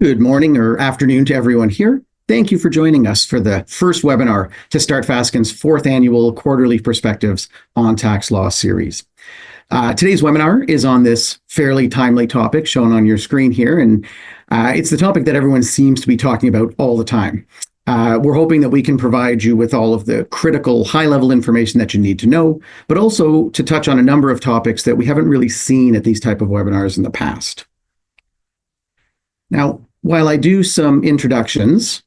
Good morning or afternoon to everyone here. Thank you for joining us for the first webinar to start Fasken's fourth annual Quarterly Perspectives on Tax Law series. Today's webinar is on this fairly timely topic shown on your screen here, and it's the topic that everyone seems to be talking about all the time. We're hoping that we can provide you with all of the critical high-level information that you need to know, but also to touch on a number of topics that we haven't really seen at these type of webinars in the past. Now, while I do some introductions,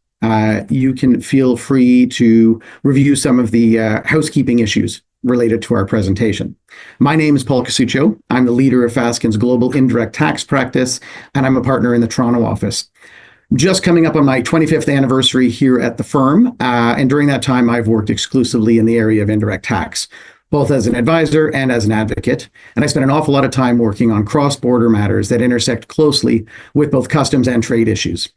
you can feel free to review some of the housekeeping issues related to our presentation. My name is Paul Casuccio. I'm the leader of Fasken's global indirect tax practice, and I'm a partner in the Toronto office. Just coming up on my 25th anniversary here at the firm, and during that time, I've worked exclusively in the area of indirect tax, both as an advisor and as an advocate. And I spent an awful lot of time working on cross-border matters that intersect closely with both customs and trade issues.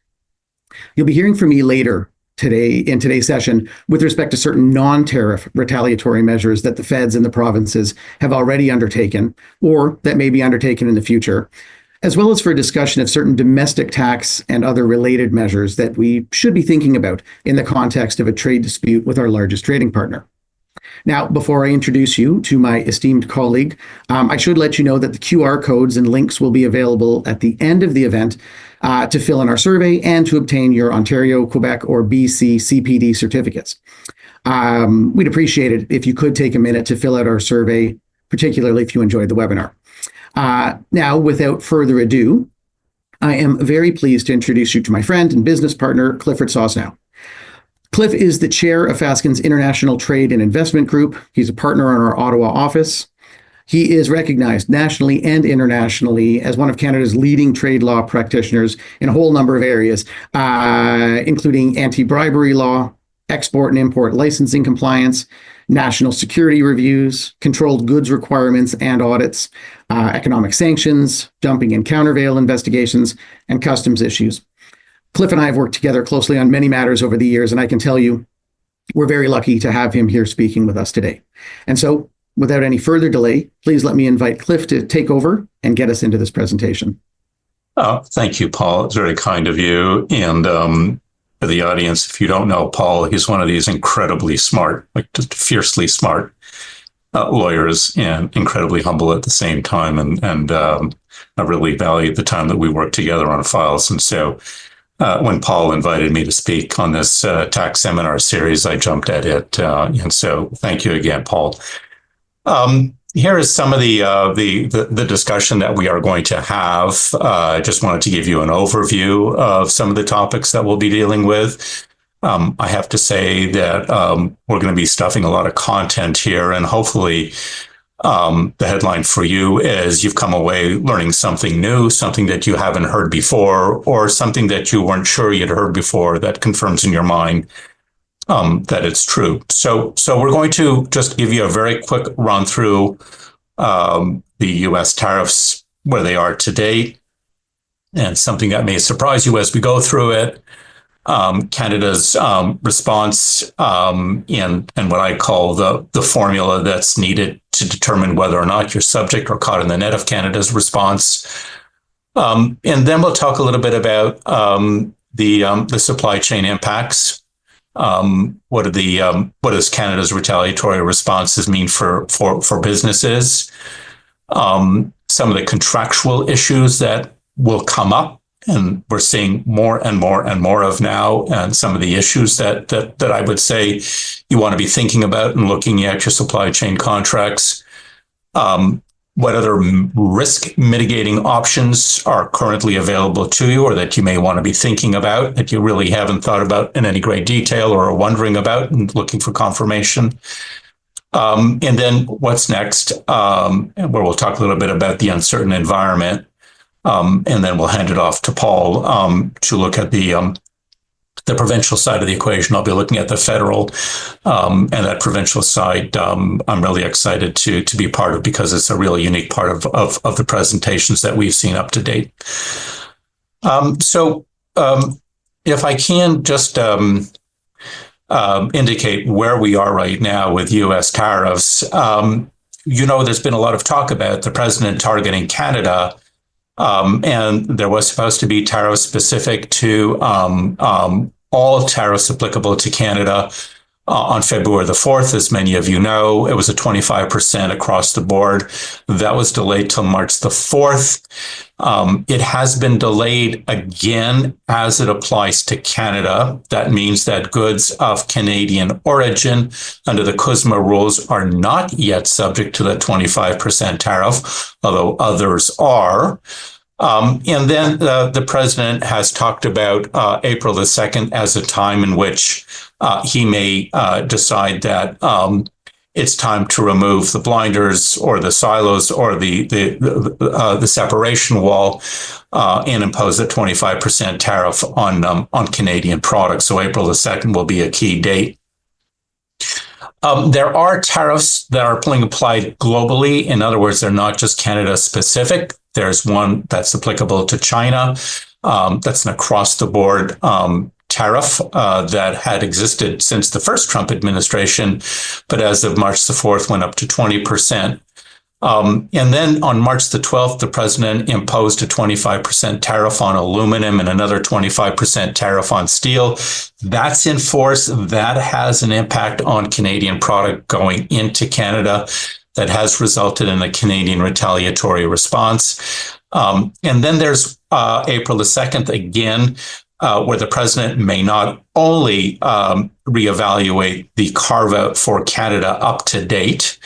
You'll be hearing from me later today in today's session with respect to certain non-tariff retaliatory measures that the feds and the provinces have already undertaken or that may be undertaken in the future, as well as for a discussion of certain domestic tax and other related measures that we should be thinking about in the context of a trade dispute with our largest trading partner. Now, before I introduce you to my esteemed colleague, I should let you know that the QR codes and links will be available at the end of the event to fill in our survey and to obtain your Ontario, Quebec, or BC CPD certificates. We'd appreciate it if you could take a minute to fill out our survey, particularly if you enjoyed the webinar. Now, without further ado, I am very pleased to introduce you to my friend and business partner, Clifford Sosnow. Cliff is the chair of Fasken's International Trade and Investment Group. He's a partner in our Ottawa office. He is recognized nationally and internationally as one of Canada's leading trade law practitioners in a whole number of areas, including anti-bribery law, export and import licensing compliance, national security reviews, controlled goods requirements and audits, economic sanctions, dumping and countervail investigations, and customs issues. Cliff and I have worked together closely on many matters over the years, and I can tell you we're very lucky to have him here speaking with us today. And so, without any further delay, please let me invite Cliff to take over and get us into this presentation. Oh, thank you, Paul. It's very kind of you. And for the audience, if you don't know Paul, he's one of these incredibly smart, like just fiercely smart lawyers, and incredibly humble at the same time. And I really valued the time that we worked together on files. And so when Paul invited me to speak on this tax seminar series, I jumped at it. And so thank you again, Paul. Here is some of the discussion that we are going to have. I just wanted to give you an overview of some of the topics that we'll be dealing with. I have to say that we're going to be stuffing a lot of content here, and hopefully the headline for you is you've come away learning something new, something that you haven't heard before, or something that you weren't sure you'd heard before that confirms in your mind that it's true. So we're going to just give you a very quick run through the U.S. tariffs, where they are today, and something that may surprise you as we go through it. Canada's response and what I call the formula that's needed to determine whether or not you're subject or caught in the net of Canada's response. And then we'll talk a little bit about the supply chain impacts. What does Canada's retaliatory responses mean for businesses? Some of the contractual issues that will come up, and we're seeing more and more and more of now, and some of the issues that I would say you want to be thinking about and looking at your supply chain contracts. What other risk mitigating options are currently available to you, or that you may want to be thinking about that you really haven't thought about in any great detail or are wondering about and looking for confirmation. And then what's next, where we'll talk a little bit about the uncertain environment. And then we'll hand it off to Paul to look at the provincial side of the equation. I'll be looking at the federal, and that provincial side I'm really excited to be part of, because it's a really unique part of the presentations that we've seen up to date. So if I can just indicate where we are right now with U.S. tariffs, there's been a lot of talk about the president targeting Canada And there was supposed to be tariffs specific to all tariffs applicable to Canada on February the 4th. As many of you know, it was a 25% across the board. That was delayed till March the 4th. It has been delayed again as it applies to Canada. That means that goods of Canadian origin under the CUSMA rules are not yet subject to the 25% tariff, although others are. And then the president has talked about April the 2nd as a time in which he may decide that it's time to remove the blinders or the silos or the separation wall and impose a 25% tariff on Canadian products. So April the 2nd will be a key date. There are tariffs that are being applied globally. In other words, they're not just Canada specific. There's one that's applicable to China. That's an across-the-board tariff that had existed since the first Trump administration, but as of March the 4th went up to 20%. And then on March the 12th, the president imposed a 25% tariff on aluminum and another 25% tariff on steel. That's in force. That has an impact on Canadian product going into Canada. That has resulted in a Canadian retaliatory response. And then there's April the 2nd again, where the president may not only reevaluate the carve-out for Canada up to date,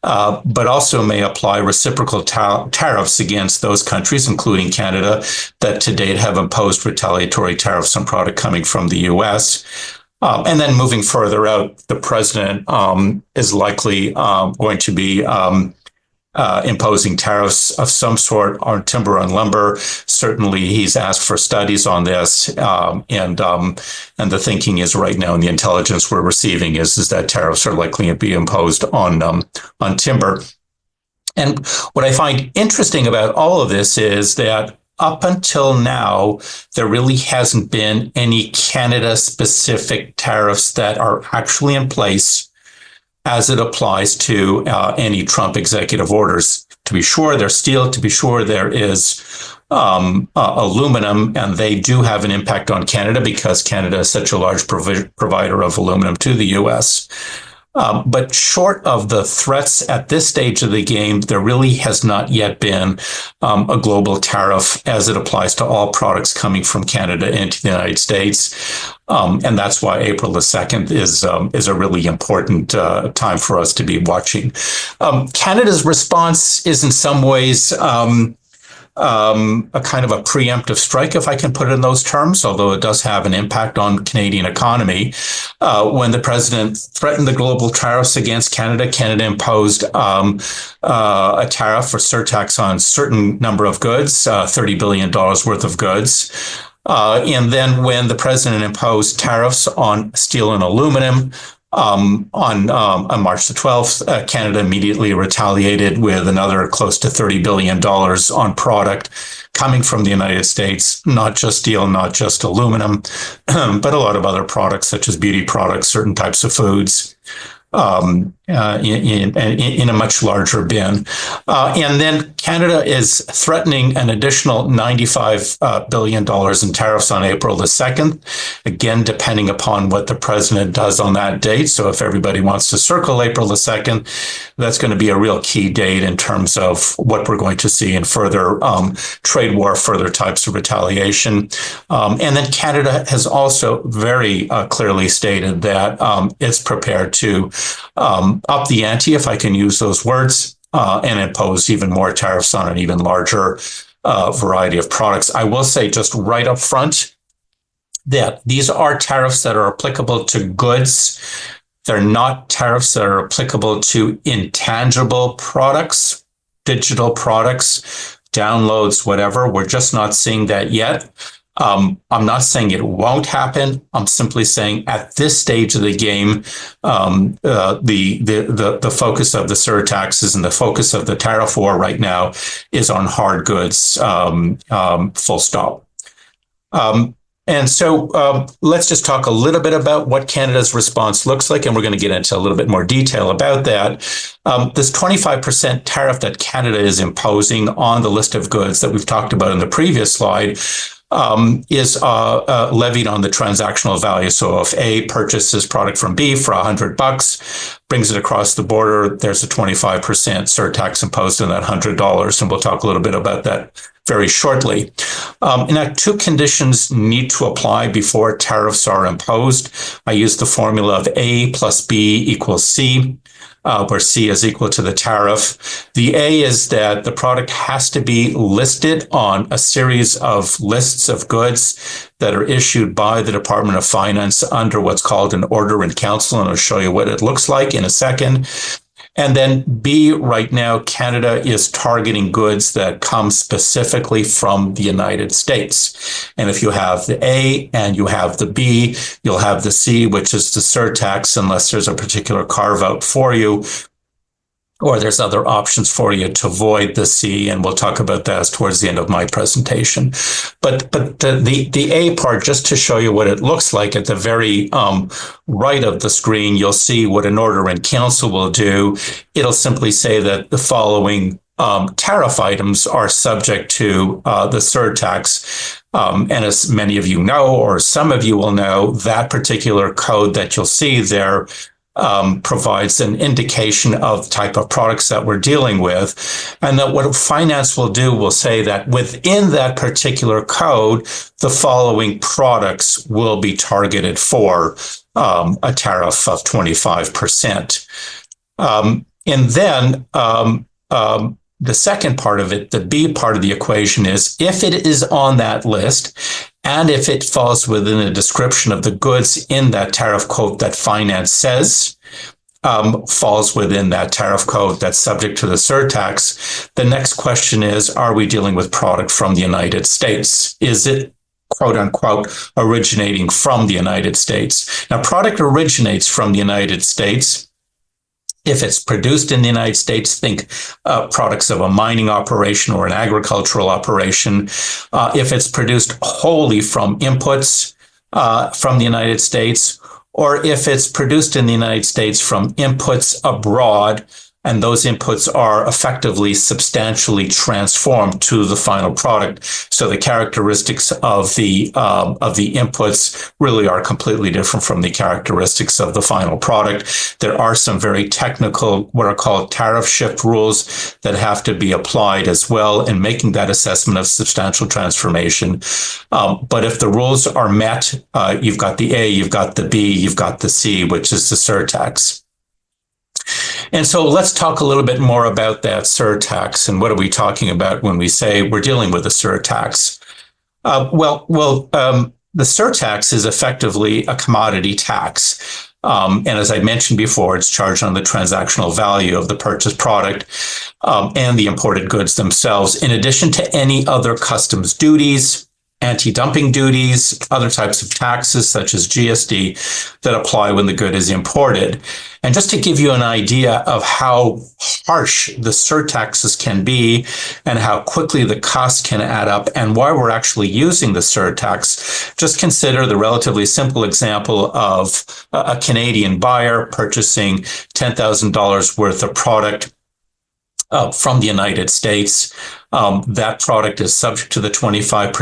but also may apply reciprocal tariffs against those countries, including Canada, that to date have imposed retaliatory tariffs on product coming from the U.S. And then moving further out, the president is likely going to be imposing tariffs of some sort on timber and lumber. Certainly, he's asked for studies on this, and the thinking is right now, and the intelligence we're receiving is that tariffs are likely to be imposed on timber. And what I find interesting about all of this is that up until now, there really hasn't been any Canada-specific tariffs that are actually in place as it applies to any Trump executive orders. To be sure, there's steel. To be sure, there is aluminum, and they do have an impact on Canada because Canada is such a large provider of aluminum to the U.S. But short of the threats at this stage of the game, there really has not yet been a global tariff as it applies to all products coming from Canada into the United States. And that's why April the 2nd is a really important time for us to be watching. Canada's response is in some ways a kind of a preemptive strike, if I can put it in those terms, although it does have an impact on Canadian economy. When the president threatened the global tariffs against Canada, Canada imposed a tariff or surtax on certain number of goods, $30 billion worth of goods. And then when the president imposed tariffs on steel and aluminum, on March the 12th, Canada immediately retaliated with another close to $30 billion on product coming from the United States, not just steel, not just aluminum, but a lot of other products such as beauty products, certain types of foods, in a much larger bin. And then Canada is threatening an additional $95 billion in tariffs on April the 2nd, again, depending upon what the president does on that date. So if everybody wants to circle April the 2nd, that's going to be a real key date in terms of what we're going to see in further trade war, further types of retaliation. And then Canada has also very clearly stated that it's prepared to up the ante, if I can use those words, and impose even more tariffs on an even larger variety of products. I will say just right up front that these are tariffs that are applicable to goods. They're not tariffs that are applicable to intangible products, digital products, downloads, whatever. We're just not seeing that yet. I'm not saying it won't happen. I'm simply saying at this stage of the game, the focus of the surtaxes and the focus of the tariff war right now is on hard goods, full stop. And so let's just talk a little bit about what Canada's response looks like, and we're going to get into a little bit more detail about that. This 25% tariff that Canada is imposing on the list of goods that we've talked about in the previous slide is levied on the transactional value. So if A purchases product from B for $100, brings it across the border, there's a 25% surtax imposed on that $100. And we'll talk a little bit about that very shortly. Now, two conditions need to apply before tariffs are imposed. I use the formula of A plus B equals C, where C is equal to the tariff. The A is that the product has to be listed on a series of lists of goods that are issued by the Department of Finance under what's called an order in council, and I'll show you what it looks like in a second. And then B, right now, Canada is targeting goods that come specifically from the United States. And if you have the A and you have the B, you'll have the C, which is the surtax, unless there's a particular carve out for you, or there's other options for you to avoid the C, and we'll talk about that towards the end of my presentation. But the A part, just to show you what it looks like, at the very right of the screen, you'll see what an order in council will do. It'll simply say that the following tariff items are subject to the surtax. And as many of you know, or some of you will know, that particular code that you'll see there provides an indication of the type of products that we're dealing with. And that what finance will do will say that within that particular code, the following products will be targeted for a tariff of 25%. And then the second part of it, the B part of the equation, is if it is on that list and if it falls within a description of the goods in that tariff code that finance says falls within that tariff code that's subject to the surtax, the next question is, are we dealing with product from the United States? Is it, quote unquote, originating from the United States? Now, product originates from the United States if it's produced in the United States. Think products of a mining operation or an agricultural operation. If it's produced wholly from inputs from the United States, or if it's produced in the United States from inputs abroad, and those inputs are effectively substantially transformed to the final product. So the characteristics of the inputs really are completely different from the characteristics of the final product. There are some very technical, what are called tariff shift rules that have to be applied as well in making that assessment of substantial transformation. But if the rules are met, you've got the A, you've got the B, you've got the C, which is the surtax. And so let's talk a little bit more about that surtax and what are we talking about when we say we're dealing with a surtax. The surtax is effectively a commodity tax. And as I mentioned before, it's charged on the transactional value of the purchased product and the imported goods themselves, in addition to any other customs duties, anti-dumping duties, other types of taxes such as GST that apply when the good is imported. And just to give you an idea of how harsh the surtaxes can be and how quickly the costs can add up and why we're actually using the surtax, just consider the relatively simple example of a Canadian buyer purchasing $10,000 worth of product from the United States. That product is subject to the 25%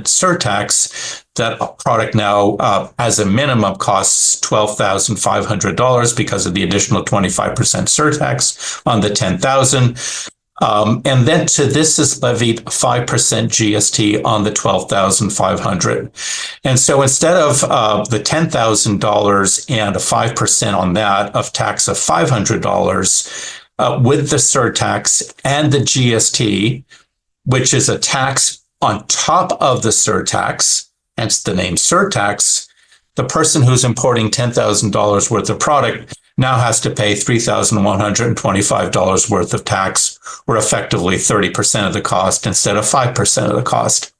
surtax. That product now, as a minimum, costs $12,500 because of the additional 25% surtax on the $10,000. And then to this is levied 5% GST on the $12,500. And so instead of the $10,000 and a 5% on that of tax of $500, with the surtax and the GST, which is a tax on top of the surtax, hence the name surtax, the person who's importing $10,000 worth of product now has to pay $3,125 worth of tax, or effectively 30% of the cost instead of 5% of the cost.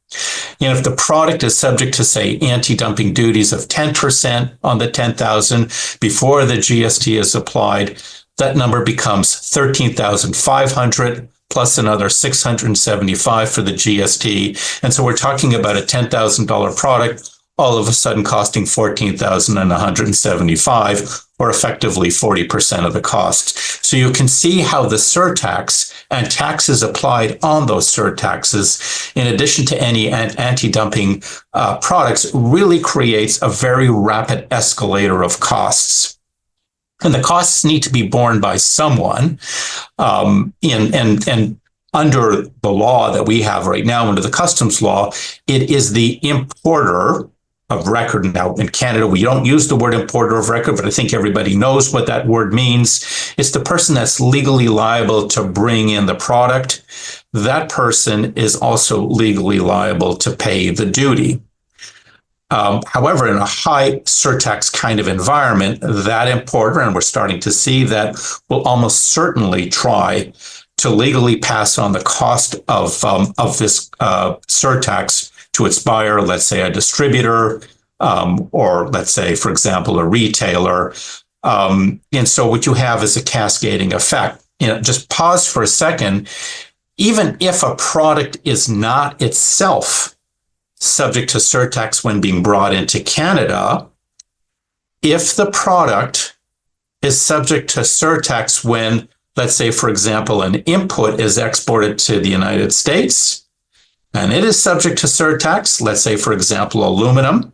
And if the product is subject to, say, anti-dumping duties of 10% on the $10,000 before the GST is applied, that number becomes $13,500 plus another $675 for the GST. And so we're talking about a $10,000 product all of a sudden costing $14,175, or effectively 40% of the cost. So you can see how the surtax and taxes applied on those surtaxes, in addition to any anti-dumping products, really creates a very rapid escalator of costs. And the costs need to be borne by someone. And under the law that we have right now, under the customs law, it is the importer of record. Now, in Canada, we don't use the word importer of record, but I think everybody knows what that word means. It's the person that's legally liable to bring in the product. That person is also legally liable to pay the duty. However, in a high surtax kind of environment, that importer, and we're starting to see that, will almost certainly try to legally pass on the cost of this surtax to its buyer, let's say a distributor, or let's say, for example, a retailer. And so what you have is a cascading effect. Just pause for a second. Even if a product is not itself subject to surtax when being brought into Canada, if the product is subject to surtax when, let's say, for example, an input is exported to the United States, and it is subject to surtax, let's say, for example, aluminum,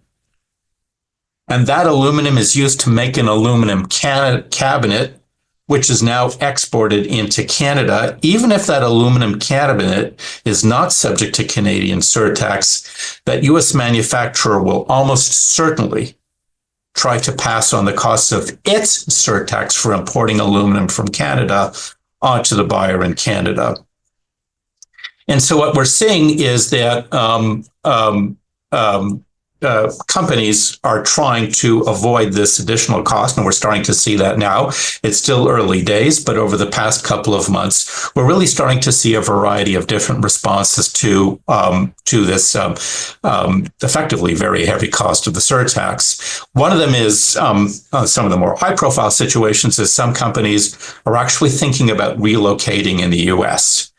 and that aluminum is used to make an aluminum cabinet, which is now exported into Canada. Even if that aluminum cabinet is not subject to Canadian surtax, that U.S. manufacturer will almost certainly try to pass on the cost of its surtax for importing aluminum from Canada onto the buyer in Canada. And so what we're seeing is that companies are trying to avoid this additional cost, and we're starting to see that now. It's still early days, but over the past couple of months, we're really starting to see a variety of different responses to this effectively very heavy cost of the surtax. One of them is some of the more high-profile situations is some companies are actually thinking about relocating in the U.S.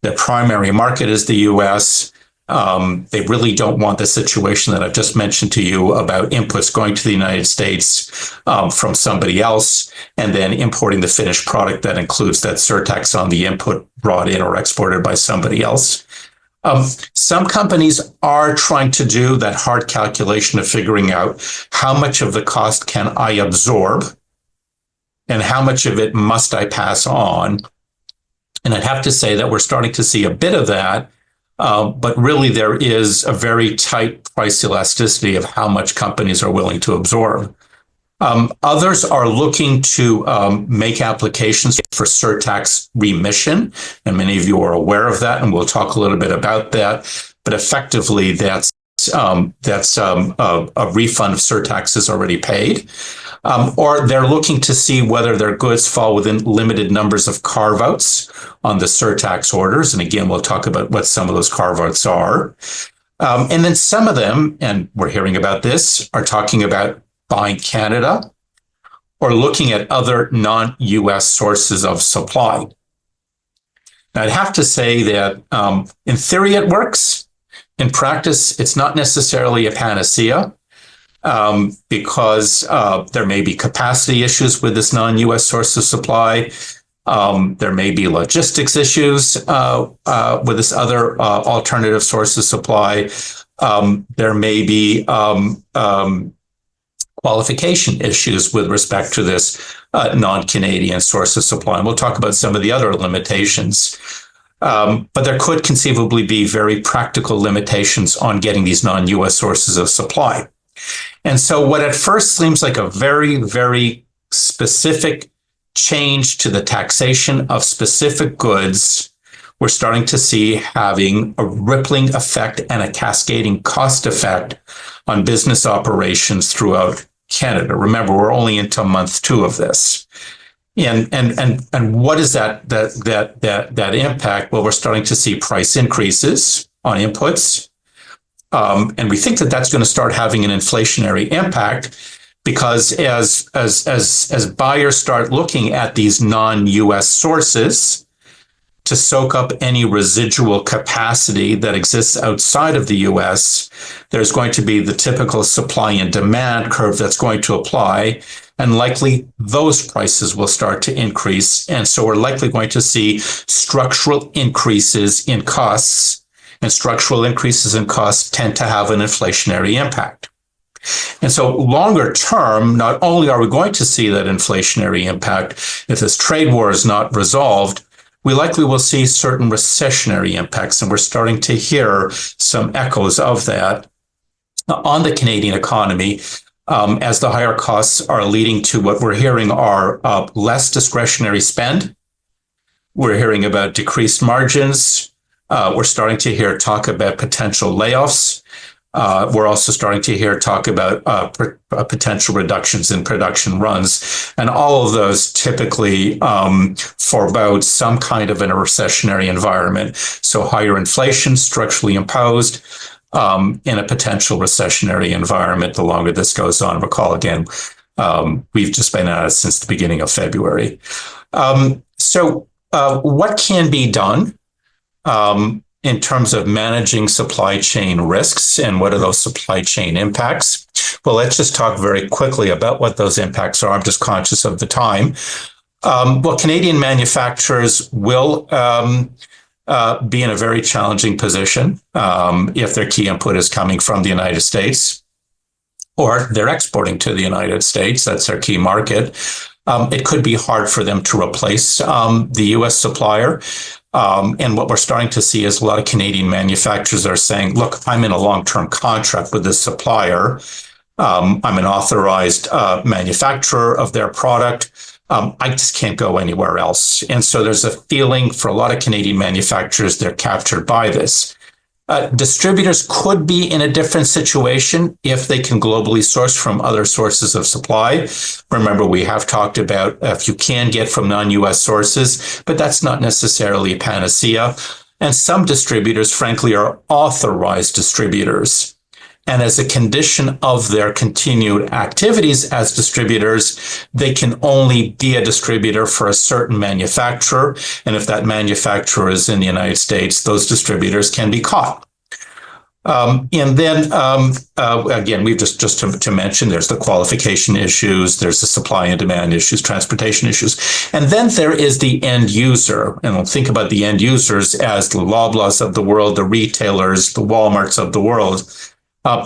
Their primary market is the U.S. They really don't want the situation that I've just mentioned to you about inputs going to the United States from somebody else and then importing the finished product that includes that surtax on the input brought in or exported by somebody else. Some companies are trying to do that hard calculation of figuring out how much of the cost can I absorb and how much of it must I pass on. And I'd have to say that we're starting to see a bit of that. But really, there is a very tight price elasticity of how much companies are willing to absorb. Others are looking to make applications for surtax remission, and many of you are aware of that, and we'll talk a little bit about that. But effectively, that's a refund of surtaxes already paid. Or they're looking to see whether their goods fall within limited numbers of carve-outs on the surtax orders. And again, we'll talk about what some of those carve-outs are. And then some of them, and we're hearing about this, are talking about buying Canada or looking at other non-US sources of supply. Now, I'd have to say that in theory, it works. In practice, it's not necessarily a panacea. Because there may be capacity issues with this non-US source of supply. There may be logistics issues with this other alternative source of supply. There may be qualification issues with respect to this non-Canadian source of supply. And we'll talk about some of the other limitations. But there could conceivably be very practical limitations on getting these non-US sources of supply. And so what at first seems like a very, very specific change to the taxation of specific goods, we're starting to see having a rippling effect and a cascading cost effect on business operations throughout Canada. Remember, we're only into month 2 of this. And what is that impact? Well, we're starting to see price increases on inputs. And we think that that's going to start having an inflationary impact because as buyers start looking at these non-US sources, to soak up any residual capacity that exists outside of the US. There's going to be the typical supply and demand curve that's going to apply, and likely those prices will start to increase. And so we're likely going to see structural increases in costs, and structural increases in costs tend to have an inflationary impact. And so longer term, not only are we going to see that inflationary impact, if this trade war is not resolved, we likely will see certain recessionary impacts, and we're starting to hear some echoes of that on the Canadian economy, as the higher costs are leading to what we're hearing are less discretionary spend. We're hearing about decreased margins. We're starting to hear talk about potential layoffs. We're also starting to hear talk about potential reductions in production runs. And all of those typically forebode some kind of a recessionary environment. So higher inflation, structurally imposed, in a potential recessionary environment the longer this goes on. Recall again, we've just been at it since the beginning of February. So what can be done in terms of managing supply chain risks, and what are those supply chain impacts? Well, let's just talk very quickly about what those impacts are. I'm just conscious of the time. Well, Canadian manufacturers will be in a very challenging position if their key input is coming from the United States, or they're exporting to the United States. That's their key market. It could be hard for them to replace the U.S. supplier. And what we're starting to see is a lot of Canadian manufacturers are saying, look, I'm in a long-term contract with this supplier. I'm an authorized manufacturer of their product. I just can't go anywhere else. And so there's a feeling for a lot of Canadian manufacturers, they're captured by this. Distributors could be in a different situation if they can globally source from other sources of supply. Remember, we have talked about if you can get from non-US sources, but that's not necessarily a panacea. And some distributors, frankly, are authorized distributors. And as a condition of their continued activities as distributors, they can only be a distributor for a certain manufacturer. And if that manufacturer is in the United States, those distributors can be caught. And then, again, we've just to mention, there's the qualification issues, there's the supply and demand issues, transportation issues. And then there is the end user. And we'll think about the end users as the Loblaws of the world, the retailers, the Walmarts of the world.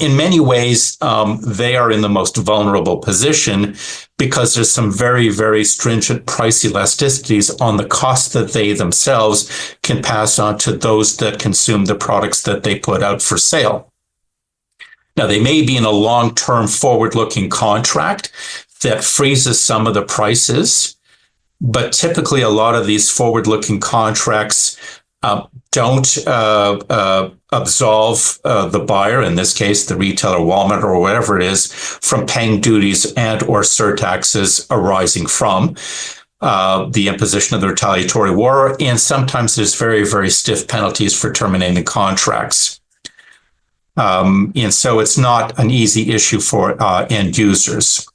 In many ways, they are in the most vulnerable position because there's some very, very stringent price elasticities on the cost that they themselves can pass on to those that consume the products that they put out for sale. Now, they may be in a long-term forward-looking contract that freezes some of the prices, but typically a lot of these forward-looking contracts don't absolve the buyer, in this case, the retailer, Walmart, or whatever it is, from paying duties and or surtaxes arising from the imposition of the retaliatory war. And sometimes there's very, very stiff penalties for terminating contracts. And so it's not an easy issue for end users.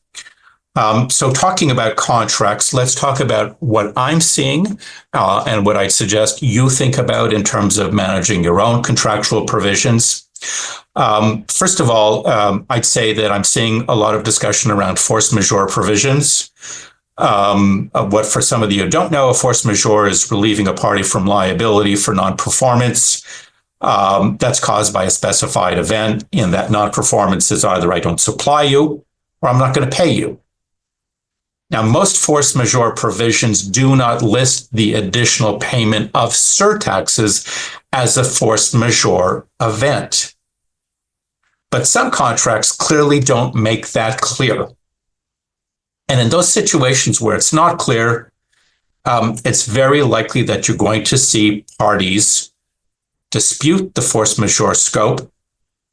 So talking about contracts, let's talk about what I'm seeing and what I'd suggest you think about in terms of managing your own contractual provisions. First of all, I'd say that I'm seeing a lot of discussion around force majeure provisions. What for some of you who don't know, a force majeure is relieving a party from liability for non-performance. That's caused by a specified event, and that non-performance is either I don't supply you or I'm not going to pay you. Now, most force majeure provisions do not list the additional payment of surtaxes as a force majeure event. But some contracts clearly don't make that clear. And in those situations where it's not clear, it's very likely that you're going to see parties dispute the force majeure scope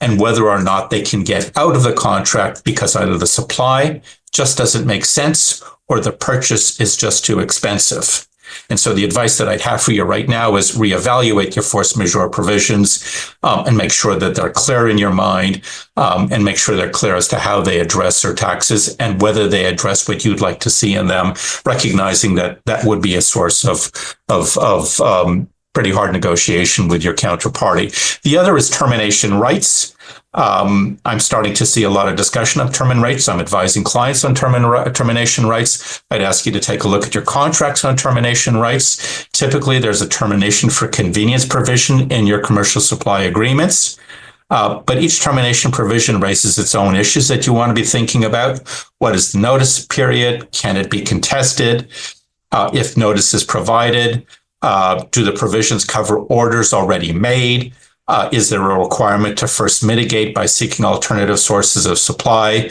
and whether or not they can get out of the contract because either the supply just doesn't make sense or the purchase is just too expensive. And so the advice that I'd have for you right now is reevaluate your force majeure provisions and make sure that they're clear in your mind and make sure they're clear as to how they address surtaxes and whether they address what you'd like to see in them, recognizing that that would be a source of pretty hard negotiation with your counterparty. The other is termination rights. I'm starting to see a lot of discussion of termination rights. I'm advising clients on termination rights. I'd ask you to take a look at your contracts on termination rights. Typically, there's a termination for convenience provision in your commercial supply agreements. But each termination provision raises its own issues that you want to be thinking about. What is the notice period? Can it be contested? If notice is provided, do the provisions cover orders already made? Is there a requirement to first mitigate by seeking alternative sources of supply?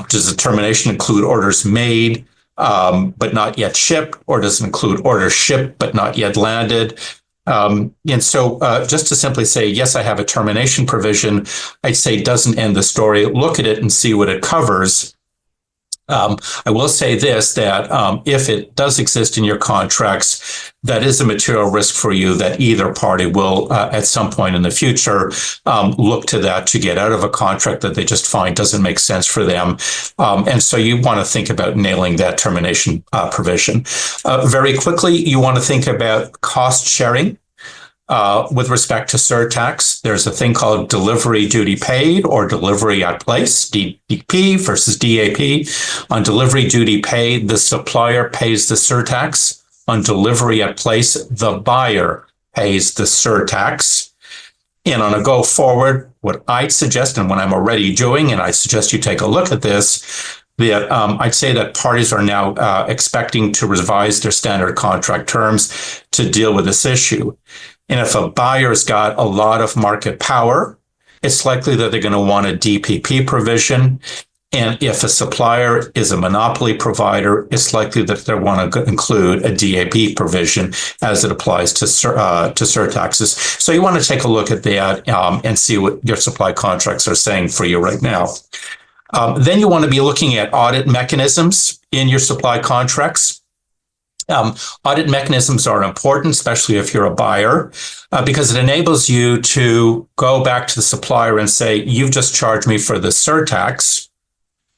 Does the termination include orders made but not yet shipped, or does it include orders shipped but not yet landed? And so just to simply say, yes, I have a termination provision, I'd say doesn't end the story. Look at it and see what it covers. I will say this, that if it does exist in your contracts, that is a material risk for you that either party will, at some point in the future, look to that to get out of a contract that they just find doesn't make sense for them. And so you want to think about nailing that termination provision. Very quickly, you want to think about cost sharing. With respect to surtax, there's a thing called delivery duty paid or delivery at place, DDP versus DAP. On delivery duty paid, the supplier pays the surtax. On delivery at place, the buyer pays the surtax. And on a go forward, what I'd suggest, and what I'm already doing, and I suggest you take a look at this, that I'd say that parties are now expecting to revise their standard contract terms to deal with this issue. And if a buyer's got a lot of market power, it's likely that they're going to want a DPP provision. And if a supplier is a monopoly provider, it's likely that they want to include a DAP provision as it applies to surtaxes. So you want to take a look at that and see what your supply contracts are saying for you right now. Then you want to be looking at audit mechanisms in your supply contracts. Audit mechanisms are important, especially if you're a buyer, because it enables you to go back to the supplier and say, you've just charged me for the surtax.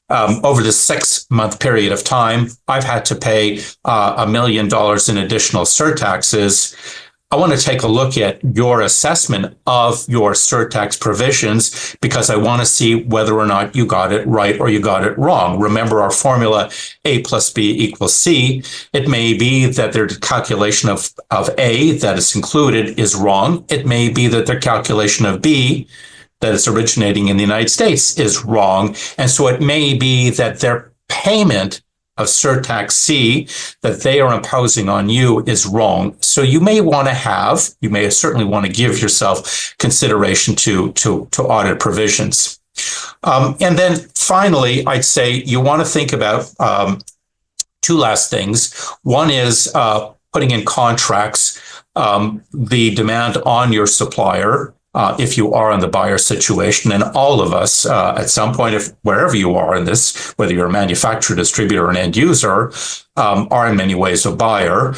Over the 6-month period of time, I've had to pay $1 million in additional surtaxes. I want to take a look at your assessment of your surtax provisions because I want to see whether or not you got it right or you got it wrong. Remember our formula A plus B equals C. It may be that their calculation of A that is included is wrong. It may be that their calculation of B that is originating in the United States is wrong. And so it may be that their payment of surtax C that they are imposing on you is wrong. So you may certainly want to give yourself consideration to audit provisions. And then finally, I'd say you want to think about two last things. One is putting in contracts the demand on your supplier if you are in the buyer situation, and all of us at some point, if wherever you are in this, whether you're a manufacturer, distributor, or an end user, are in many ways a buyer.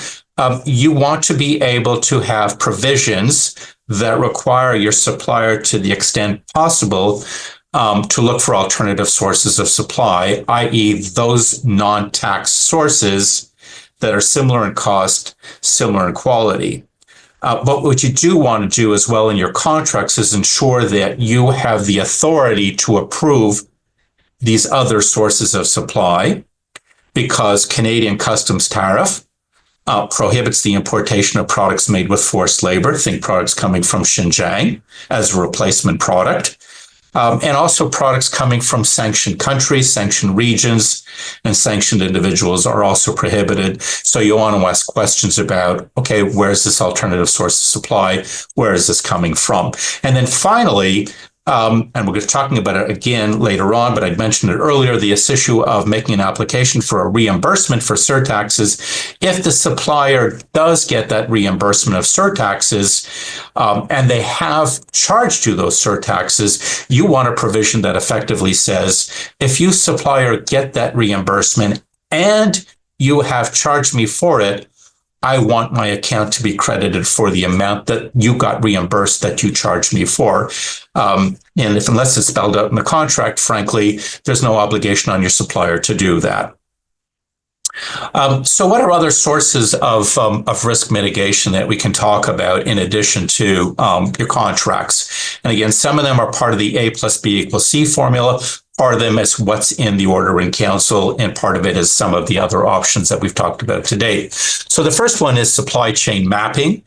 You want to be able to have provisions that require your supplier, to the extent possible, to look for alternative sources of supply, i.e. those non-tax sources that are similar in cost, similar in quality. But what you do want to do as well in your contracts is ensure that you have the authority to approve these other sources of supply, because Canadian customs tariff prohibits the importation of products made with forced labor. Think products coming from Xinjiang as a replacement product. And also products coming from sanctioned countries, sanctioned regions, and sanctioned individuals are also prohibited. So you want to ask questions about, okay, where's this alternative source of supply? Where is this coming from? And then finally, and we're going to be talking about it again later on, but I'd mentioned it earlier, the issue of making an application for a reimbursement for surtaxes. If the supplier does get that reimbursement of surtaxes, and they have charged you those surtaxes, you want a provision that effectively says, if you, supplier, get that reimbursement and you have charged me for it, I want my account to be credited for the amount that you got reimbursed that you charged me for. And unless it's spelled out in the contract, frankly, there's no obligation on your supplier to do that. So what are other sources of risk mitigation that we can talk about in addition to your contracts? And again, some of them are part of the A plus B equals C formula. Part of them is what's in the order in council, and part of it is some of the other options that we've talked about today. So the first one is supply chain mapping.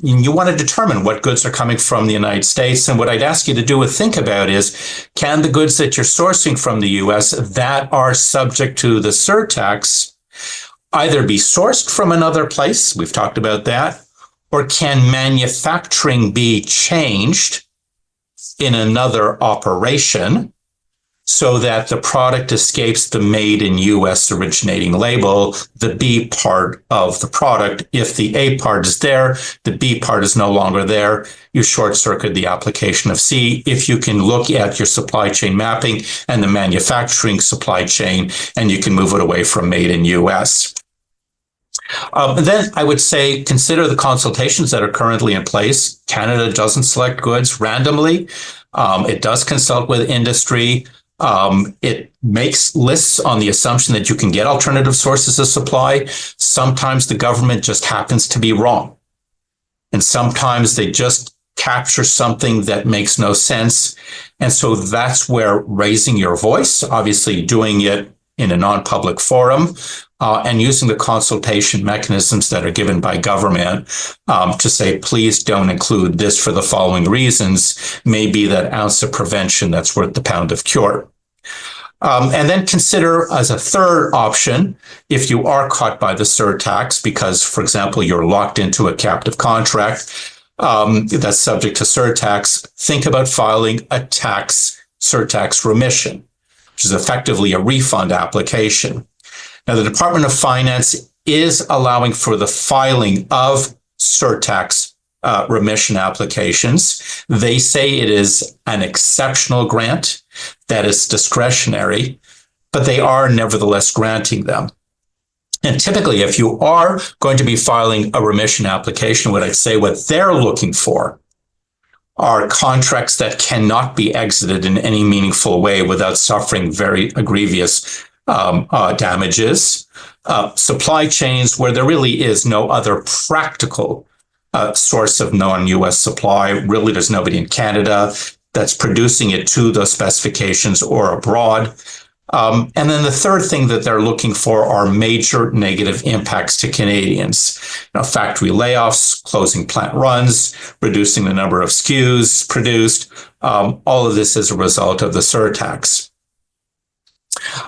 You want to determine what goods are coming from the United States. And what I'd ask you to do is think about is, can the goods that you're sourcing from the US that are subject to the surtax either be sourced from another place, we've talked about that, or can manufacturing be changed in another operation so that the product escapes the made in US originating label, the B part of the product. If the A part is there, the B part is no longer there, you short circuit the application of C. If you can look at your supply chain mapping and the manufacturing supply chain, and you can move it away from made in US. Then I would say consider the consultations that are currently in place. Canada doesn't select goods randomly. It does consult with industry. It makes lists on the assumption that you can get alternative sources of supply. Sometimes the government just happens to be wrong. And sometimes they just capture something that makes no sense. And so that's where raising your voice, obviously doing it in a non-public forum, and using the consultation mechanisms that are given by government to say, please don't include this for the following reasons, may be that ounce of prevention that's worth the pound of cure. And then consider as a third option, if you are caught by the surtax, because, for example, you're locked into a captive contract that's subject to surtax, think about filing a tax surtax remission, which is effectively a refund application. Now, the Department of Finance is allowing for the filing of surtax remission applications. They say it is an exceptional grant that is discretionary, but they are nevertheless granting them. And typically, if you are going to be filing a remission application, what I'd say what they're looking for are contracts that cannot be exited in any meaningful way without suffering very grievous damages, supply chains where there really is no other practical source of non-US supply. Really, there's nobody in Canada that's producing it to those specifications or abroad. And then the third thing that they're looking for are major negative impacts to Canadians. Factory layoffs, closing plant runs, reducing the number of SKUs produced. All of this is a result of the surtax.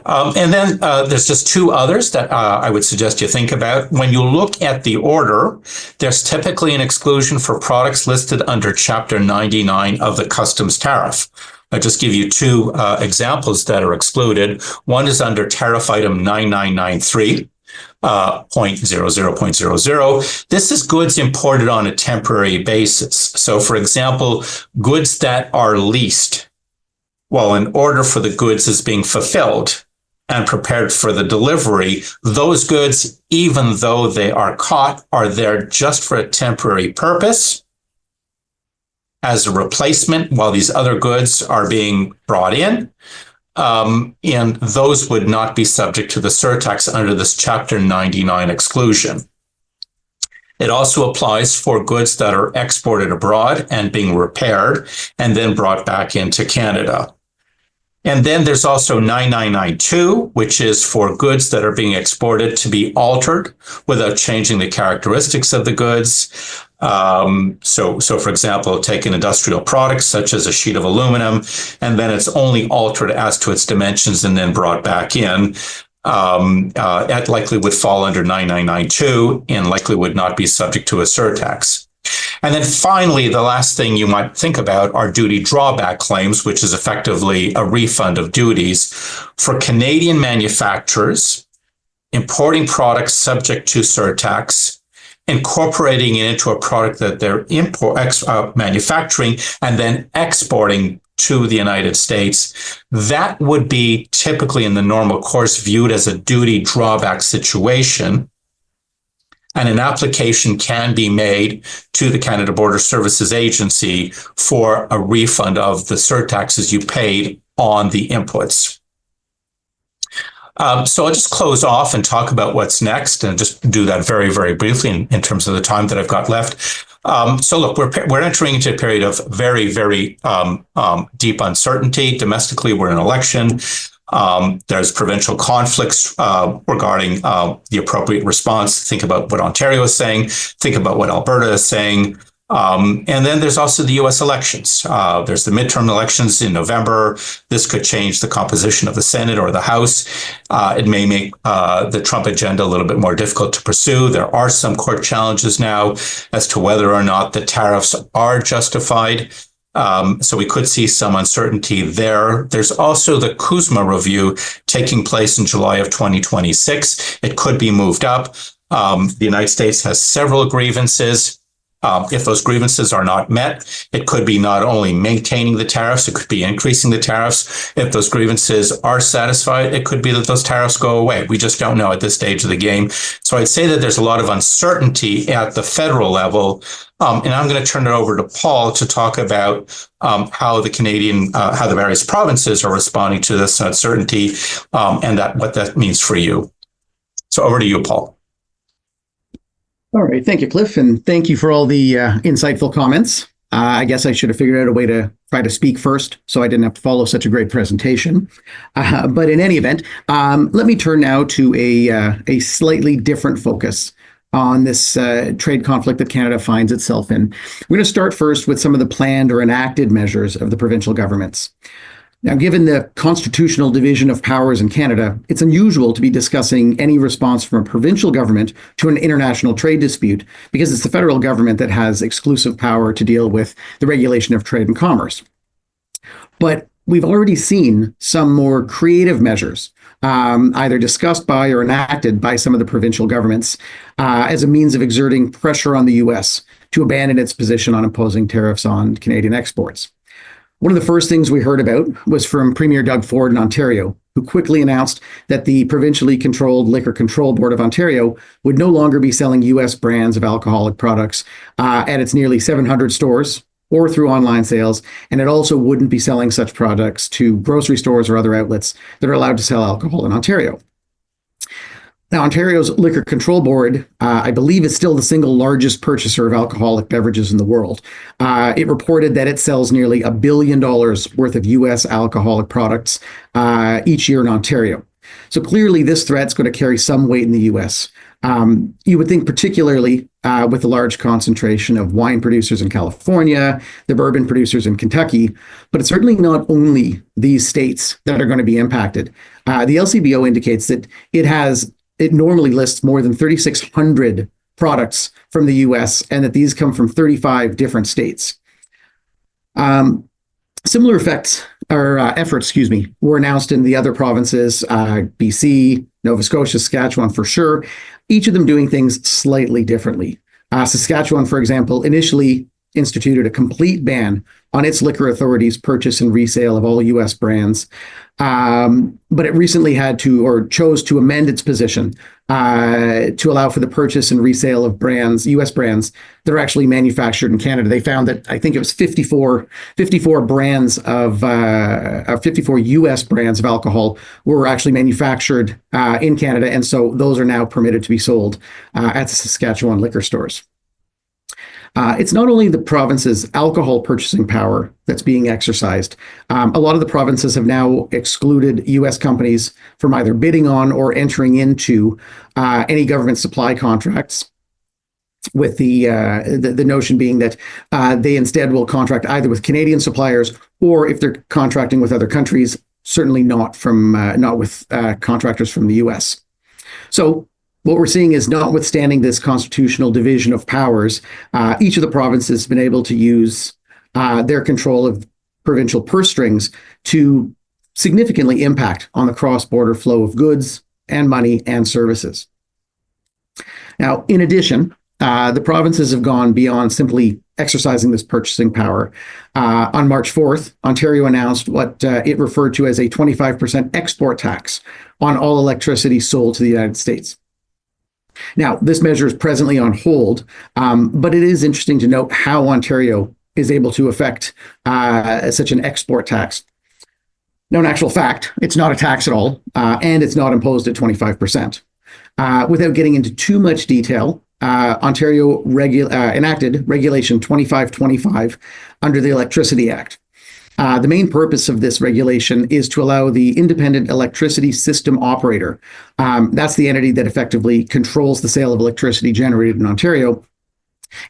And then there's just two others that I would suggest you think about. When you look at the order, there's typically an exclusion for products listed under Chapter 99 of the customs tariff. I'll just give you two examples that are excluded. One is under tariff item 9993. 0.00.00. This is goods imported on a temporary basis. So, for example, goods that are leased while an order for the goods is being fulfilled and prepared for the delivery, those goods, even though they are caught, are there just for a temporary purpose as a replacement while these other goods are being brought in. And those would not be subject to the surtax under this Chapter 99 exclusion. It also applies for goods that are exported abroad and being repaired and then brought back into Canada. And then there's also 9992, which is for goods that are being exported to be altered without changing the characteristics of the goods. So for example, take an industrial product such as a sheet of aluminum, and then it's only altered as to its dimensions and then brought back in. That likely would fall under 9992 and likely would not be subject to a surtax. And then finally, the last thing you might think about are duty drawback claims, which is effectively a refund of duties for Canadian manufacturers importing products subject to surtax, incorporating it into a product that they're manufacturing and then exporting to the United States. That would be typically in the normal course viewed as a duty drawback situation. and an application can be made to the Canada Border Services Agency for a refund of the surtaxes you paid on the inputs. So I'll just close off and talk about what's next, and just do that very, very briefly in terms of the time that I've got left. So look, we're entering into a period of very, very deep uncertainty. Domestically, we're in an election. There's provincial conflicts regarding the appropriate response. Think about what Ontario is saying. Think about what Alberta is saying. And then there's also the U.S. elections. There's the midterm elections in November. This could change the composition of the Senate or the House. It may make the Trump agenda a little bit more difficult to pursue. There are some court challenges now as to whether or not the tariffs are justified. So we could see some uncertainty there. There's also the CUSMA review taking place in July of 2026. It could be moved up. The United States has several grievances. If those grievances are not met, it could be not only maintaining the tariffs, it could be increasing the tariffs. If those grievances are satisfied, it could be that those tariffs go away. We just don't know at this stage of the game. So I'd say that there's a lot of uncertainty at the federal level. And I'm going to turn it over to Paul to talk about how the various provinces are responding to this uncertainty, and what that means for you. So over to you, Paul. All right. Thank you, Cliff. And thank you for all the insightful comments. I guess I should have figured out a way to try to speak first, so I didn't have to follow such a great presentation. But in any event, let me turn now to a slightly different focus on this trade conflict that Canada finds itself in. We're going to start first with some of the planned or enacted measures of the provincial governments. Now, given the constitutional division of powers in Canada, it's unusual to be discussing any response from a provincial government to an international trade dispute, because it's the federal government that has exclusive power to deal with the regulation of trade and commerce. But we've already seen some more creative measures, either discussed by or enacted by some of the provincial governments as a means of exerting pressure on the U.S. to abandon its position on imposing tariffs on Canadian exports. One of the first things we heard about was from Premier Doug Ford in Ontario, who quickly announced that the provincially controlled Liquor Control Board of Ontario would no longer be selling U.S. brands of alcoholic products at its nearly 700 stores or through online sales, and it also wouldn't be selling such products to grocery stores or other outlets that are allowed to sell alcohol in Ontario. Now, Ontario's Liquor Control Board, I believe, is still the single largest purchaser of alcoholic beverages in the world. It reported that it sells nearly $1 billion worth of U.S. alcoholic products each year in Ontario. So clearly, this threat's going to carry some weight in the U.S. You would think particularly with the large concentration of wine producers in California, the bourbon producers in Kentucky, but it's certainly not only these states that are going to be impacted. The LCBO indicates that it normally lists more than 3,600 products from the U.S. and that these come from 35 different states. Similar efforts, were announced in the other provinces, BC, Nova Scotia, Saskatchewan for sure, each of them doing things slightly differently. Saskatchewan, for example, initially instituted a complete ban on its liquor authorities' purchase and resale of all U.S. brands. But it recently chose to amend its position to allow for the purchase and resale of U.S. brands that are actually manufactured in Canada. They found that I think it was 54 brands of 54 U.S. brands of alcohol were actually manufactured in Canada, and so those are now permitted to be sold at the Saskatchewan liquor stores. It's not only the province's alcohol purchasing power that's being exercised. A lot of the provinces have now excluded U.S. companies from either bidding on or entering into any government supply contracts, with the notion being that they instead will contract either with Canadian suppliers, or if they're contracting with other countries, certainly not with contractors from the U.S. So what we're seeing is, notwithstanding this constitutional division of powers, each of the provinces has been able to use their control of provincial purse strings to significantly impact on the cross-border flow of goods and money and services. Now, in addition, the provinces have gone beyond simply exercising this purchasing power. On March 4th, Ontario announced what it referred to as a 25% export tax on all electricity sold to the United States. Now, this measure is presently on hold, but it is interesting to note how Ontario is able to affect such an export tax. Now, in actual fact, it's not a tax at all, and it's not imposed at 25%. Without getting into too much detail, Ontario enacted Regulation 2525 under the Electricity Act. The main purpose of this regulation is to allow the independent electricity system operator, that's the entity that effectively controls the sale of electricity generated in Ontario.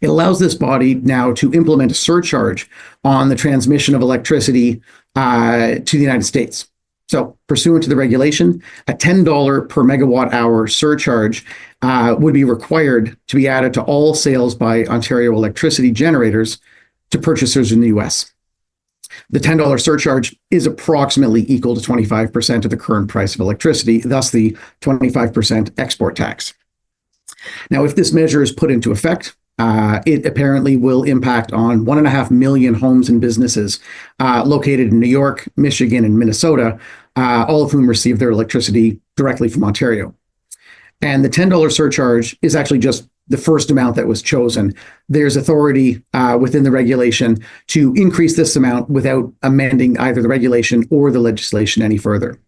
It allows this body now to implement a surcharge on the transmission of electricity to the United States. So, pursuant to the regulation, a $10 per megawatt hour surcharge would be required to be added to all sales by Ontario electricity generators to purchasers in the US. The $10 surcharge is approximately equal to 25% of the current price of electricity, thus the 25% export tax. Now, if this measure is put into effect, it apparently will impact on 1.5 million homes and businesses located in New York, Michigan, and Minnesota, all of whom receive their electricity directly from Ontario. And the $10 surcharge is actually just the first amount that was chosen. There's authority within the regulation to increase this amount without amending either the regulation or the legislation any further.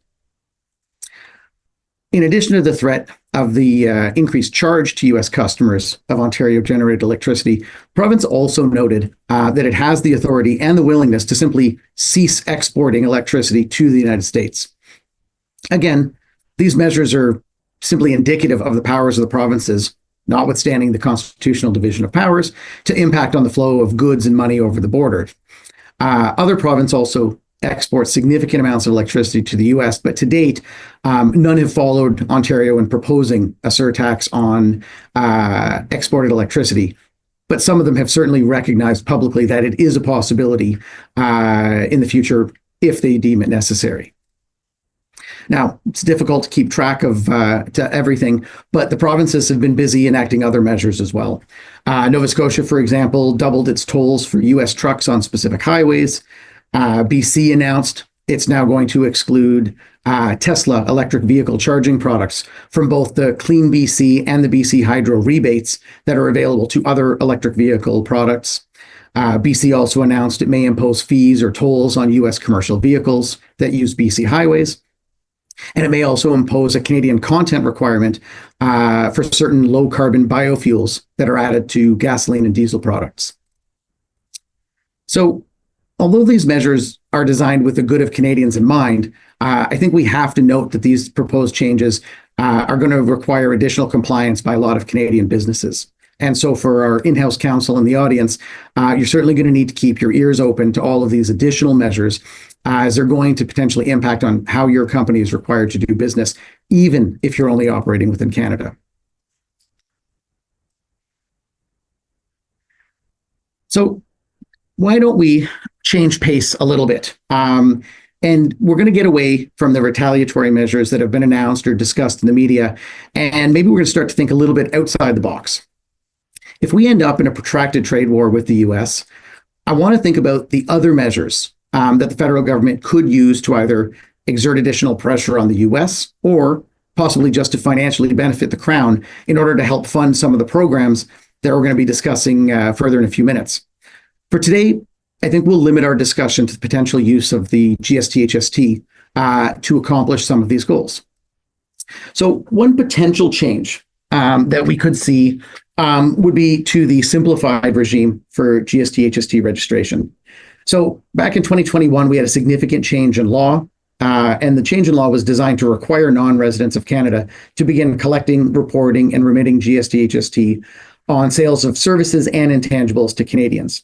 In addition to the threat of the increased charge to U.S. customers of Ontario-generated electricity, the province also noted that it has the authority and the willingness to simply cease exporting electricity to the United States. Again, these measures are simply indicative of the powers of the provinces, notwithstanding the constitutional division of powers, to impact on the flow of goods and money over the border. Other provinces also export significant amounts of electricity to the US, but to date, none have followed Ontario in proposing a surtax on exported electricity. But some of them have certainly recognized publicly that it is a possibility in the future if they deem it necessary. Now, it's difficult to keep track of to everything, but the provinces have been busy enacting other measures as well. Nova Scotia, for example, doubled its tolls for US trucks on specific highways. BC announced it's now going to exclude Tesla electric vehicle charging products from both the Clean BC and the BC Hydro rebates that are available to other electric vehicle products. BC also announced it may impose fees or tolls on US commercial vehicles that use BC highways. And it may also impose a Canadian content requirement for certain low carbon biofuels that are added to gasoline and diesel products. So, although these measures are designed with the good of Canadians in mind, I think we have to note that these proposed changes are going to require additional compliance by a lot of Canadian businesses. And so for our in-house counsel in the audience, you're certainly going to need to keep your ears open to all of these additional measures as they're going to potentially impact on how your company is required to do business, even if you're only operating within Canada. So why don't we change pace a little bit? And we're going to get away from the retaliatory measures that have been announced or discussed in the media, and maybe we're going to start to think a little bit outside the box. If we end up in a protracted trade war with the US, I want to think about the other measures that the federal government could use to either exert additional pressure on the US or possibly just to financially benefit the Crown in order to help fund some of the programs that we're going to be discussing further in a few minutes. For today, I think we'll limit our discussion to the potential use of the GST-HST to accomplish some of these goals. So one potential change that we could see would be to the simplified regime for GST-HST registration. So back in 2021, we had a significant change in law, and the change in law was designed to require non-residents of Canada to begin collecting, reporting, and remitting GST-HST on sales of services and intangibles to Canadians.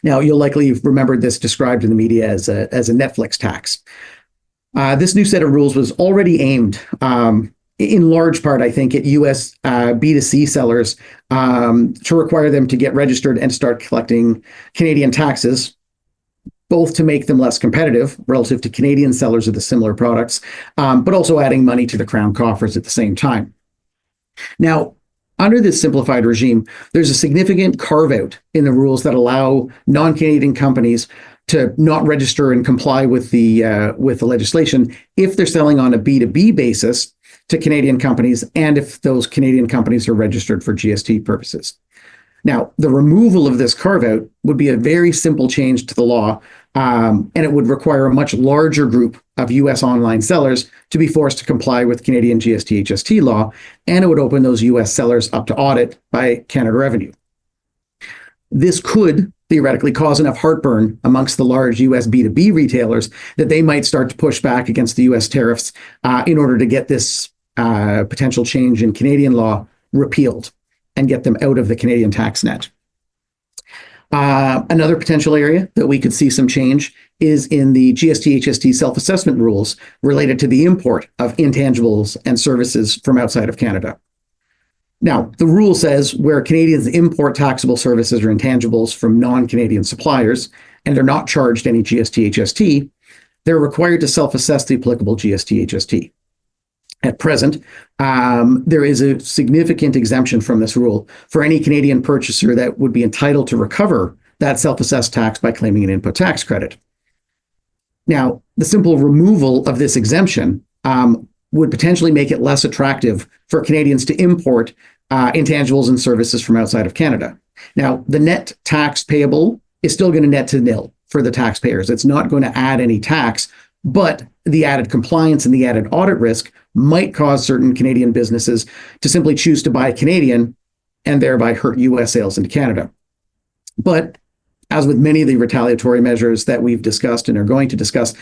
Now, you'll likely have remembered this described in the media as a Netflix tax. This new set of rules was already aimed, in large part, I think, at US B2C sellers to require them to get registered and start collecting Canadian taxes, both to make them less competitive relative to Canadian sellers of the similar products, but also adding money to the Crown coffers at the same time. Now, under this simplified regime, there's a significant carve-out in the rules that allow non-Canadian companies to not register and comply with the legislation if they're selling on a B2B basis to Canadian companies and if those Canadian companies are registered for GST purposes. Now, the removal of this carve-out would be a very simple change to the law, and it would require a much larger group of U.S. online sellers to be forced to comply with Canadian GST/HST law, and it would open those U.S. sellers up to audit by Canada Revenue. This could theoretically cause enough heartburn amongst the large U.S. B2B retailers that they might start to push back against the U.S. tariffs in order to get this potential change in Canadian law repealed and get them out of the Canadian tax net. Another potential area that we could see some change is in the GST/HST self-assessment rules related to the import of intangibles and services from outside of Canada. Now, the rule says where Canadians import taxable services or intangibles from non-Canadian suppliers and they're not charged any GST/HST, they're required to self-assess the applicable GST/HST. At present, there is a significant exemption from this rule for any Canadian purchaser that would be entitled to recover that self-assessed tax by claiming an input tax credit. Now, the simple removal of this exemption would potentially make it less attractive for Canadians to import intangibles and services from outside of Canada. Now, the net tax payable is still going to net to nil for the taxpayers. It's not going to add any tax, but the added compliance and the added audit risk might cause certain Canadian businesses to simply choose to buy Canadian and thereby hurt U.S. sales into Canada. But as with many of the retaliatory measures that we've discussed and are going to discuss,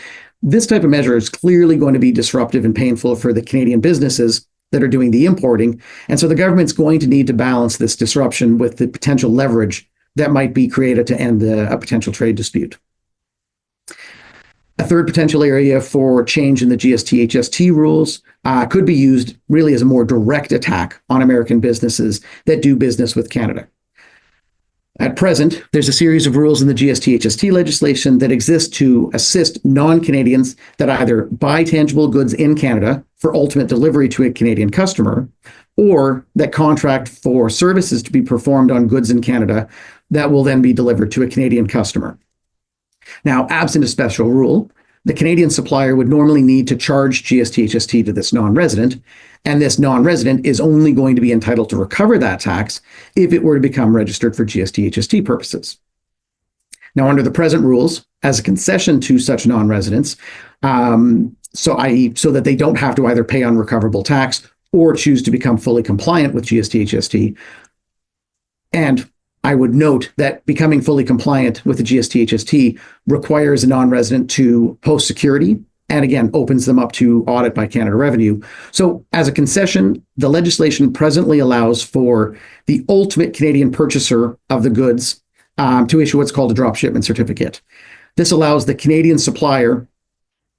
this type of measure is clearly going to be disruptive and painful for the Canadian businesses that are doing the importing. And so the government's going to need to balance this disruption with the potential leverage that might be created to end a potential trade dispute. A third potential area for change in the GST/HST rules could be used really as a more direct attack on American businesses that do business with Canada. At present, there's a series of rules in the GST/HST legislation that exist to assist non-Canadians that either buy tangible goods in Canada for ultimate delivery to a Canadian customer, or that contract for services to be performed on goods in Canada that will then be delivered to a Canadian customer. Now, absent a special rule, the Canadian supplier would normally need to charge GST/HST to this non-resident, and this non-resident is only going to be entitled to recover that tax if it were to become registered for GST/HST purposes. Now, under the present rules, as a concession to such non-residents, so that they don't have to either pay unrecoverable tax or choose to become fully compliant with GST/HST, and I would note that becoming fully compliant with the GST/HST requires a non-resident to post security and again opens them up to audit by Canada Revenue. So as a concession, the legislation presently allows for the ultimate Canadian purchaser of the goods to issue what's called a drop shipment certificate. This allows the Canadian supplier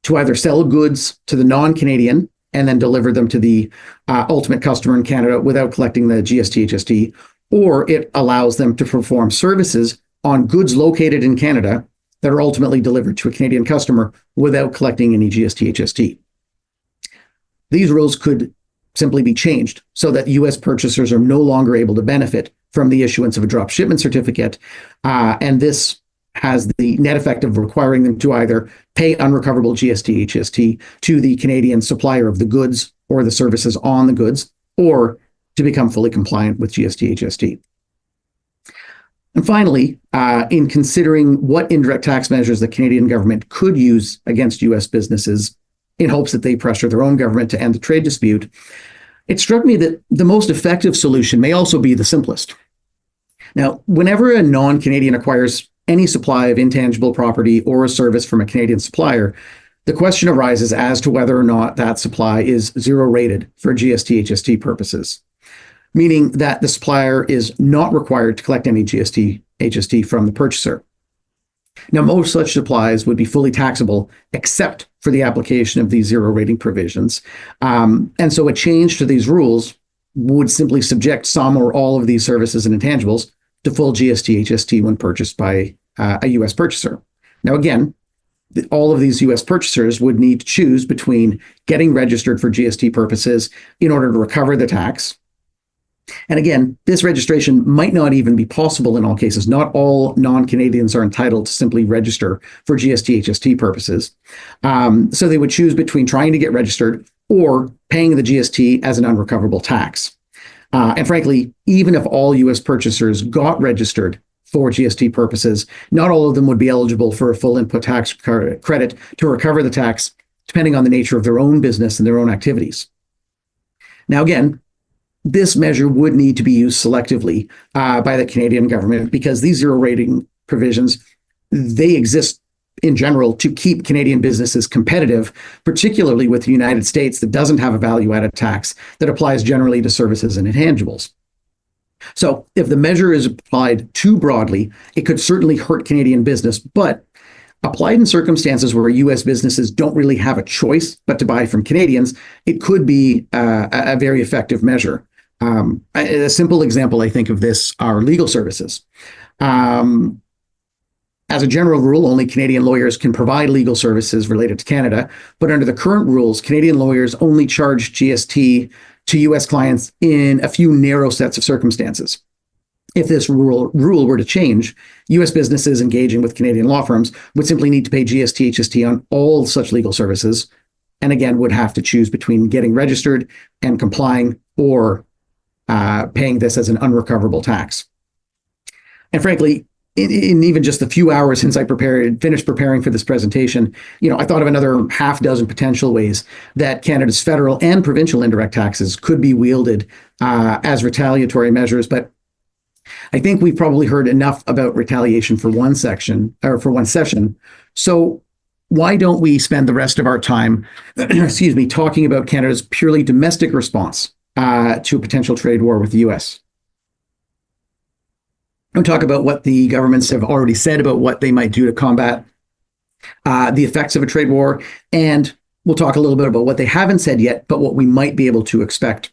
to either sell goods to the non-Canadian and then deliver them to the ultimate customer in Canada without collecting the GST/HST, or it allows them to perform services on goods located in Canada that are ultimately delivered to a Canadian customer without collecting any GST/HST. These rules could simply be changed so that U.S. purchasers are no longer able to benefit from the issuance of a drop shipment certificate, and this has the net effect of requiring them to either pay unrecoverable GST/HST to the Canadian supplier of the goods or the services on the goods, or to become fully compliant with GST/HST. And finally, in considering what indirect tax measures the Canadian government could use against U.S. businesses in hopes that they pressure their own government to end the trade dispute, it struck me that the most effective solution may also be the simplest. Now, whenever a non-Canadian acquires any supply of intangible property or a service from a Canadian supplier, the question arises as to whether or not that supply is zero rated for GST/HST purposes, meaning that the supplier is not required to collect any GST/HST from the purchaser. Now, most such supplies would be fully taxable except for the application of these zero rating provisions. And so a change to these rules would simply subject some or all of these services and intangibles to full GST/HST when purchased by a U.S. purchaser. Now, again, all of these U.S. purchasers would need to choose between getting registered for GST purposes in order to recover the tax. And again, this registration might not even be possible in all cases. Not all non-Canadians are entitled to simply register for GST/HST purposes. So they would choose between trying to get registered or paying the GST as an unrecoverable tax. And frankly, even if all US purchasers got registered for GST purposes, not all of them would be eligible for a full input tax credit to recover the tax, depending on the nature of their own business and their own activities. Now, again, this measure would need to be used selectively by the Canadian government, because these zero rating provisions, they exist in general to keep Canadian businesses competitive, particularly with the United States that doesn't have a value-added tax that applies generally to services and intangibles. So if the measure is applied too broadly, it could certainly hurt Canadian business, but applied in circumstances where US businesses don't really have a choice but to buy from Canadians, it could be a very effective measure. A simple example, I think, of this are legal services. As a general rule, only Canadian lawyers can provide legal services related to Canada, but under the current rules, Canadian lawyers only charge GST to US clients in a few narrow sets of circumstances. If this rule were to change, US businesses engaging with Canadian law firms would simply need to pay GST, HST on all such legal services, and again would have to choose between getting registered and complying, or paying this as an unrecoverable tax. And frankly, in even just the few hours since I finished preparing for this presentation, I thought of another half dozen potential ways that Canada's federal and provincial indirect taxes could be wielded as retaliatory measures. But I think we've probably heard enough about retaliation for one session. So why don't we spend the rest of our time, talking about Canada's purely domestic response to a potential trade war with the US? We'll talk about what the governments have already said about what they might do to combat the effects of a trade war, and we'll talk a little bit about what they haven't said yet, but what we might be able to expect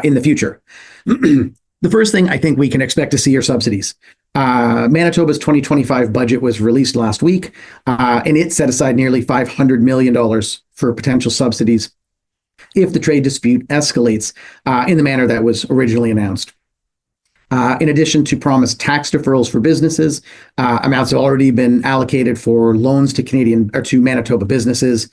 in the future. The first thing I think we can expect to see are subsidies. Manitoba's 2025 budget was released last week, and it set aside nearly $500 million for potential subsidies if the trade dispute escalates in the manner that was originally announced. In addition to promised tax deferrals for businesses, amounts have already been allocated for loans to Manitoba businesses.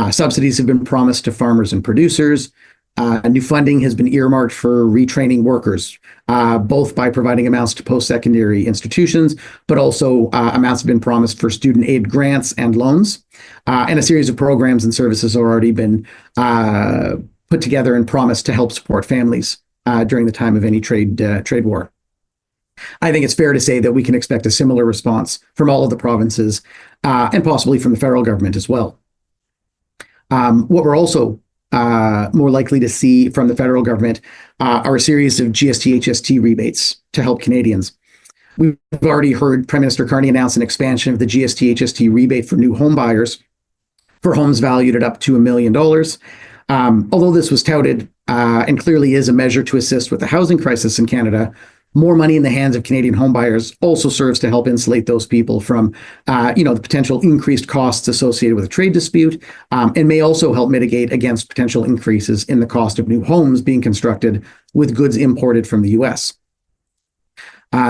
Subsidies have been promised to farmers and producers. New funding has been earmarked for retraining workers, both by providing amounts to post-secondary institutions, but also amounts have been promised for student aid grants and loans. And a series of programs and services have already been put together and promised to help support families during the time of any trade war. I think it's fair to say that we can expect a similar response from all of the provinces and possibly from the federal government as well. What we're also more likely to see from the federal government are a series of GST, HST rebates to help Canadians. We've already heard Prime Minister Carney announce an expansion of the GST, HST rebate for new home buyers for homes valued at up to $1 million. Although this was touted and clearly is a measure to assist with the housing crisis in Canada, more money in the hands of Canadian homebuyers also serves to help insulate those people from, the potential increased costs associated with a trade dispute, and may also help mitigate against potential increases in the cost of new homes being constructed with goods imported from the US.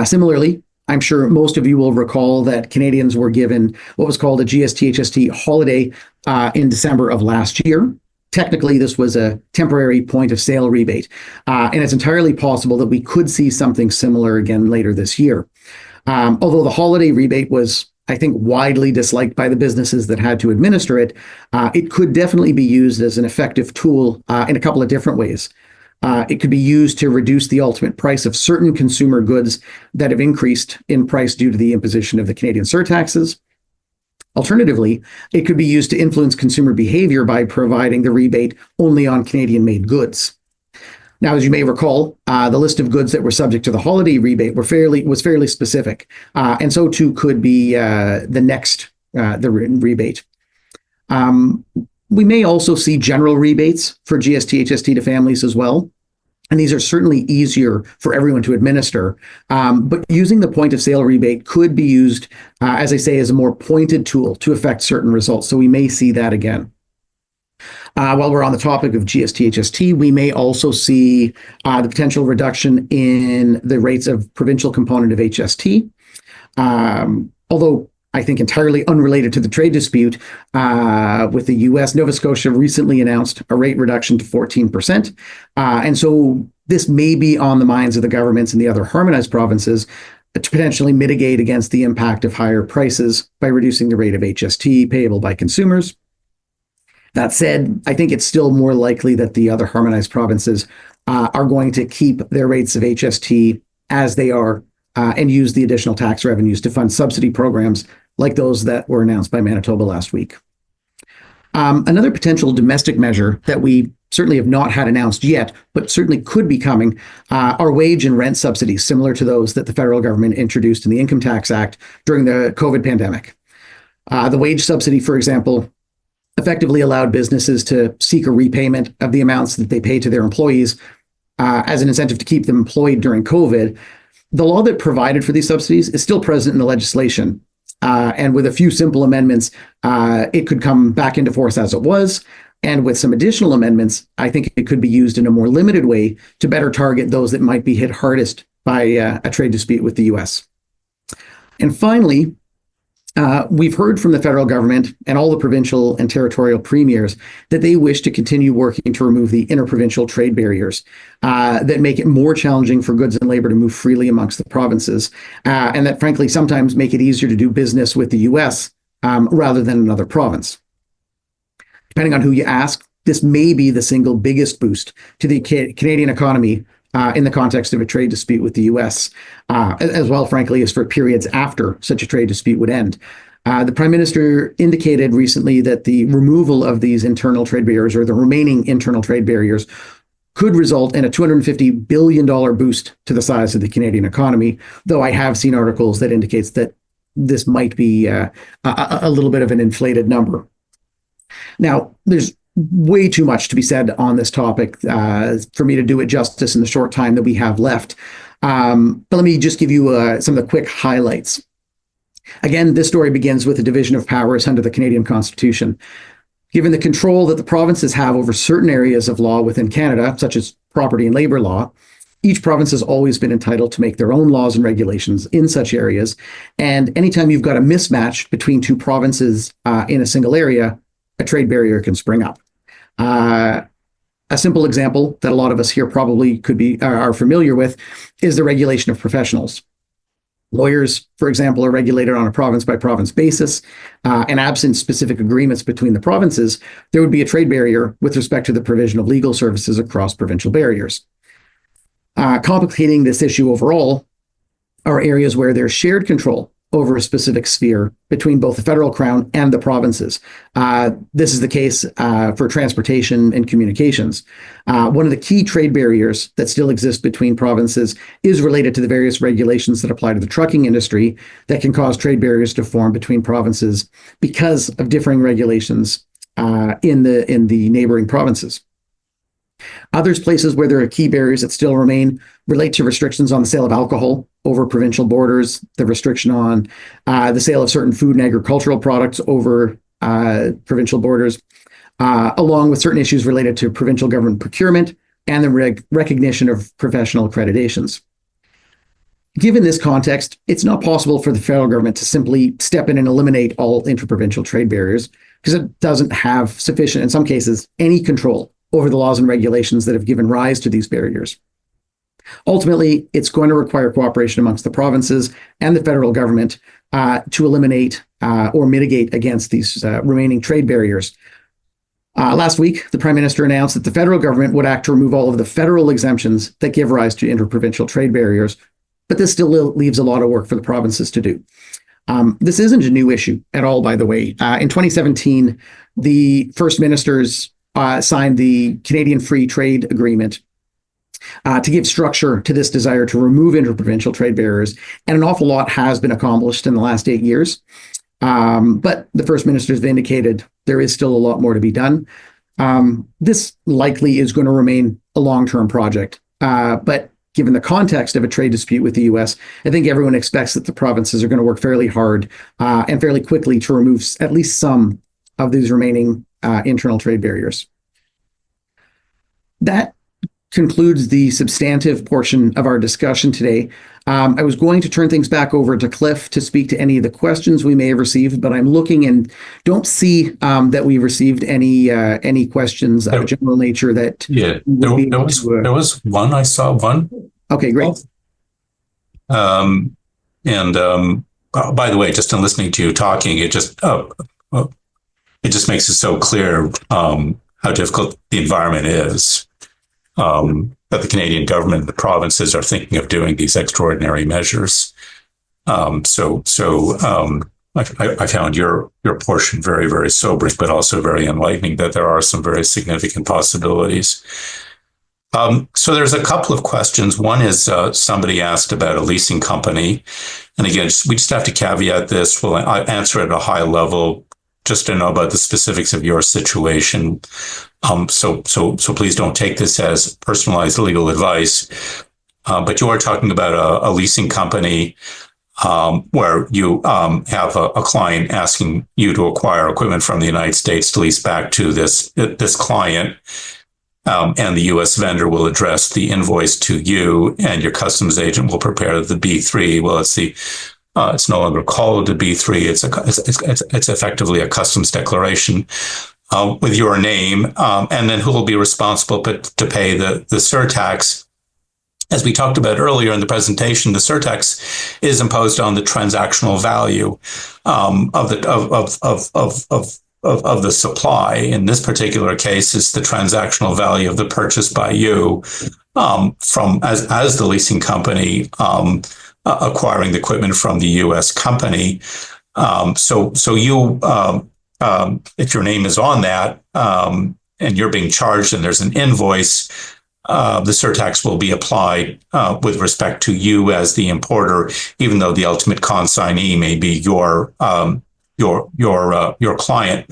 Similarly, I'm sure most of you will recall that Canadians were given what was called a GST, HST holiday in December of last year. Technically, this was a temporary point of sale rebate, and it's entirely possible that we could see something similar again later this year. Although the holiday rebate was, I think, widely disliked by the businesses that had to administer it, it could definitely be used as an effective tool in a couple of different ways. It could be used to reduce the ultimate price of certain consumer goods that have increased in price due to the imposition of the Canadian surtaxes. Alternatively, it could be used to influence consumer behavior by providing the rebate only on Canadian-made goods. Now, as you may recall, the list of goods that were subject to the holiday rebate was fairly specific, and so too could be the rebate. We may also see general rebates for GST, HST to families as well. And these are certainly easier for everyone to administer. But using the point of sale rebate could be used, as I say, as a more pointed tool to affect certain results. So we may see that again. While we're on the topic of GST, HST, we may also see the potential reduction in the rates of provincial component of HST. Although I think entirely unrelated to the trade dispute with the US, Nova Scotia recently announced a rate reduction to 14%. And so this may be on the minds of the governments in the other harmonized provinces to potentially mitigate against the impact of higher prices by reducing the rate of HST payable by consumers. That said, I think it's still more likely that the other harmonized provinces are going to keep their rates of HST as they are and use the additional tax revenues to fund subsidy programs like those that were announced by Manitoba last week. Another potential domestic measure that we certainly have not had announced yet, but certainly could be coming, are wage and rent subsidies, similar to those that the federal government introduced in the Income Tax Act during the COVID pandemic. The wage subsidy, for example, effectively allowed businesses to seek a repayment of the amounts that they pay to their employees as an incentive to keep them employed during COVID. The law that provided for these subsidies is still present in the legislation. And with a few simple amendments, it could come back into force as it was. And with some additional amendments, I think it could be used in a more limited way to better target those that might be hit hardest by a trade dispute with the US. And finally, we've heard from the federal government and all the provincial and territorial premiers that they wish to continue working to remove the interprovincial trade barriers that make it more challenging for goods and labor to move freely amongst the provinces, and that frankly sometimes make it easier to do business with the US rather than another province. Depending on who you ask, this may be the single biggest boost to the Canadian economy in the context of a trade dispute with the US, as well, frankly, as for periods after such a trade dispute would end. The Prime Minister indicated recently that the removal of these internal trade barriers, or the remaining internal trade barriers, could result in a $250 billion boost to the size of the Canadian economy, though I have seen articles that indicates that this might be a little bit of an inflated number. Now, there's way too much to be said on this topic for me to do it justice in the short time that we have left. But let me just give you some of the quick highlights. Again, this story begins with a division of powers under the Canadian Constitution. Given the control that the provinces have over certain areas of law within Canada, such as property and labor law, each province has always been entitled to make their own laws and regulations in such areas. And anytime you've got a mismatch between two provinces in a single area, a trade barrier can spring up. A simple example that a lot of us here probably are familiar with is the regulation of professionals. Lawyers, for example, are regulated on a province by province basis, and absent specific agreements between the provinces, there would be a trade barrier with respect to the provision of legal services across provincial barriers. Complicating this issue overall are areas where there's shared control over a specific sphere between both the federal crown and the provinces. This is the case for transportation and communications. One of the key trade barriers that still exist between provinces is related to the various regulations that apply to the trucking industry that can cause trade barriers to form between provinces because of differing regulations in the neighboring provinces. Others places where there are key barriers that still remain relate to restrictions on the sale of alcohol over provincial borders, the restriction on the sale of certain food and agricultural products over provincial borders, along with certain issues related to provincial government procurement and the recognition of professional accreditations. Given this context, it's not possible for the federal government to simply step in and eliminate all interprovincial trade barriers because it doesn't have sufficient, in some cases, any control over the laws and regulations that have given rise to these barriers. Ultimately, it's going to require cooperation amongst the provinces and the federal government to eliminate or mitigate against these remaining trade barriers. Last week, the Prime Minister announced that the federal government would act to remove all of the federal exemptions that give rise to interprovincial trade barriers, but this still leaves a lot of work for the provinces to do. This isn't a new issue at all, by the way. In 2017, the First Ministers signed the Canadian Free Trade Agreement to give structure to this desire to remove interprovincial trade barriers. And an awful lot has been accomplished in the last 8 years. But the First Ministers have indicated there is still a lot more to be done. This likely is going to remain a long-term project. But given the context of a trade dispute with the US, I think everyone expects that the provinces are going to work fairly hard and fairly quickly to remove at least some of these remaining internal trade barriers. That concludes the substantive portion of our discussion today. I was going to turn things back over to Cliff to speak to any of the questions we may have received, but I'm looking and don't see that we received any questions of a general nature that there was one. I saw one. Okay, great. By the way, just in listening to you talking, it just makes it so clear how difficult the environment is. That the Canadian government and the provinces are thinking of doing these extraordinary measures. I found your portion very, very sobering, but also very enlightening that there are some very significant possibilities. So there's a couple of questions. One is somebody asked about a leasing company. And again, we just have to caveat this. We'll answer at a high level just to know about the specifics of your situation. So please don't take this as personalized legal advice. But you are talking about a leasing company where you have a client asking you to acquire equipment from the United States to lease back to this client. And the U.S. vendor will address the invoice to you, and your customs agent will prepare the B3. Well, it's no longer called a B3. It's effectively a customs declaration with your name, and then who will be responsible to pay the surtax. As we talked about earlier in the presentation, the surtax is imposed on the transactional value of the supply. In this particular case, it's the transactional value of the purchase by you from as the leasing company acquiring the equipment from the U.S. company. So you, if your name is on that and you're being charged and there's an invoice, the surtax will be applied with respect to you as the importer, even though the ultimate consignee may be your client.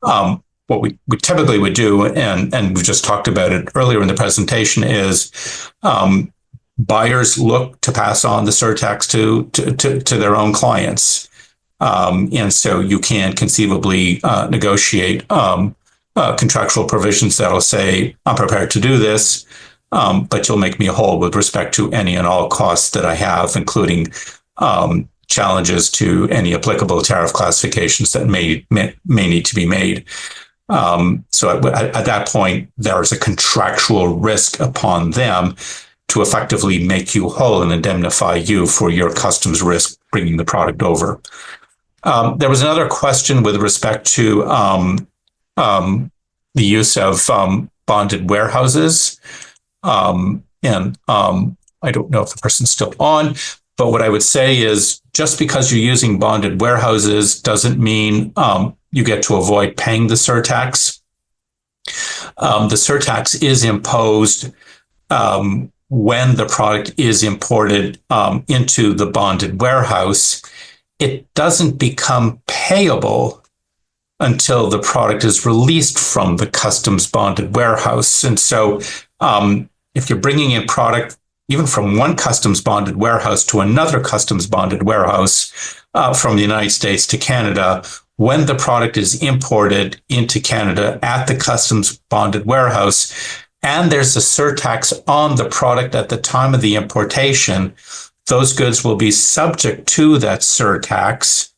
What we typically would do, and we just talked about it earlier in the presentation, is buyers look to pass on the surtax to their own clients, and so you can conceivably negotiate contractual provisions that'll say, "I'm prepared to do this, but you'll make me whole with respect to any and all costs that I have, including challenges to any applicable tariff classifications that may need to be made." So at that point, there is a contractual risk upon them to effectively make you whole and indemnify you for your customs risk bringing the product over. There was another question with respect to the use of bonded warehouses. And I don't know if the person's still on, but what I would say is just because you're using bonded warehouses doesn't mean you get to avoid paying the surtax. The surtax is imposed when the product is imported into the bonded warehouse. It doesn't become payable until the product is released from the customs bonded warehouse. And so if you're bringing in product even from one customs bonded warehouse to another customs bonded warehouse from the United States to Canada, when the product is imported into Canada at the customs bonded warehouse, and there's a surtax on the product at the time of the importation, those goods will be subject to that surtax,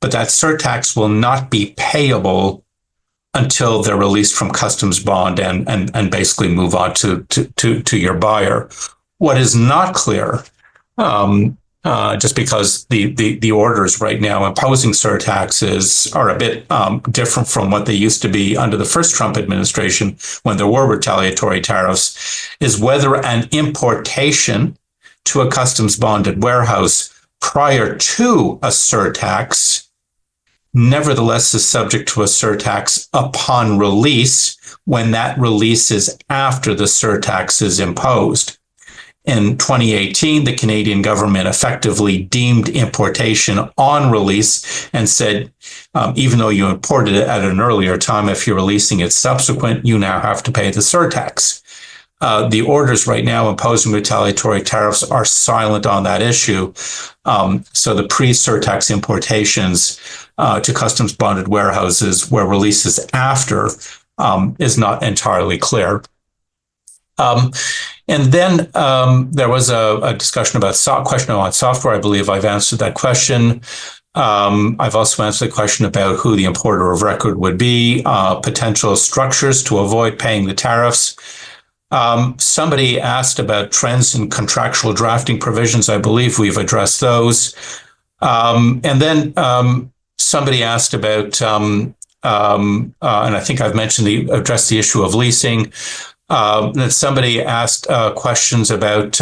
but that surtax will not be payable until they're released from customs bond and basically move on to your buyer. What is not clear, just because the orders right now imposing surtaxes are a bit different from what they used to be under the first Trump administration when there were retaliatory tariffs, is whether an importation to a customs bonded warehouse prior to a surtax nevertheless is subject to a surtax upon release when that release is after the surtax is imposed. In 2018, the Canadian government effectively deemed importation on release and said, even though you imported it at an earlier time, if you're releasing it subsequent, you now have to pay the surtax. The orders right now imposing retaliatory tariffs are silent on that issue. So the pre-surtax importations to customs bonded warehouses where release is after is not entirely clear. Um, and then there was a discussion about question about software. I believe I've answered that question. I've also answered the question about who the importer of record would be, potential structures to avoid paying the tariffs. Somebody asked about trends in contractual drafting provisions. I believe we've addressed those. And then somebody asked about, and I think I've addressed the issue of leasing. That somebody asked questions about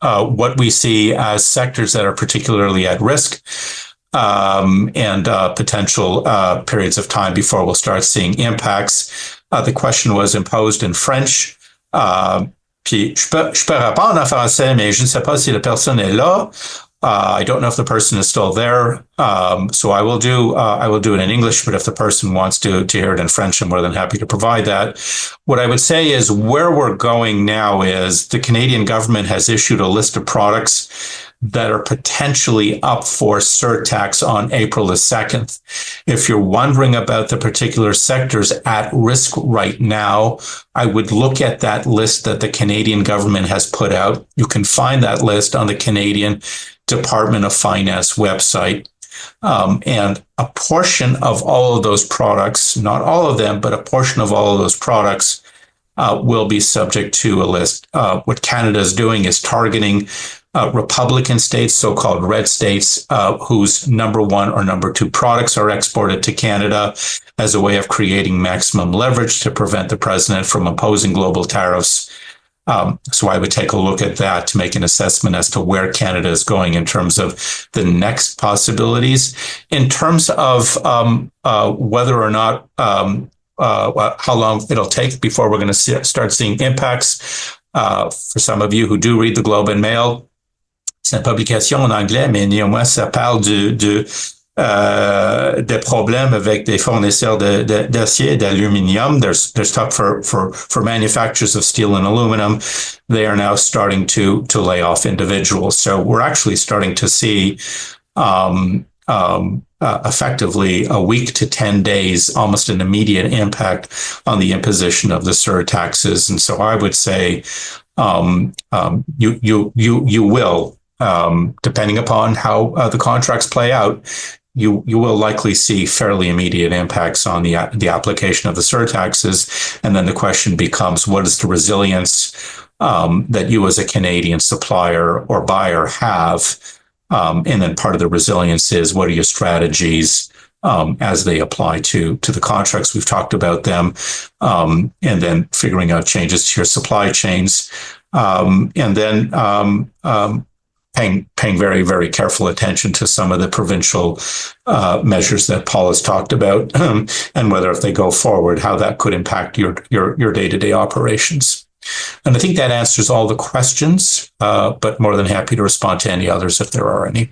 what we see as sectors that are particularly at risk, and potential periods of time before we'll start seeing impacts. The question was imposed in French. Puis je peux répondre en français, mais je ne sais pas si la personne est là. I don't know if the person is still there, so I will do it in English. But if the person wants to hear it in French, I'm more than happy to provide that. What I would say is where we're going now is the Canadian government has issued a list of products that are potentially up for surtax on April the 2nd. If you're wondering about the particular sectors at risk right now, I would look at that list that the Canadian government has put out. You can find that list on the Canadian Department of Finance website. And a portion of all of those products, not all of them, but a portion of all of those products will be subject to a list. What Canada is doing is targeting Republican states, so-called red states, whose number one or number two products are exported to Canada as a way of creating maximum leverage to prevent the president from imposing global tariffs. So I would take a look at that to make an assessment as to where Canada is going in terms of the next possibilities. In terms of whether or not, how long it'll take before we're going to start seeing impacts, for some of you who do read the Globe and Mail, c'est une publication en anglais, mais néanmoins, ça parle des problèmes avec des fournisseurs d'acier et d'aluminium. There's talk for manufacturers of steel and aluminum. They are now starting to lay off individuals. So we're actually starting to see effectively a week to 10 days, almost an immediate impact on the imposition of the surtaxes. And so I would say you will, depending upon how the contracts play out, you will likely see fairly immediate impacts on the application of the surtaxes. And then the question becomes, what is the resilience that you as a Canadian supplier or buyer have? And then part of the resilience is, what are your strategies as they apply to the contracts? We've talked about them, and then figuring out changes to your supply chains, and then paying very, very careful attention to some of the provincial measures that Paul has talked about, and whether if they go forward, how that could impact your day-to-day operations. And I think that answers all the questions, but more than happy to respond to any others if there are any.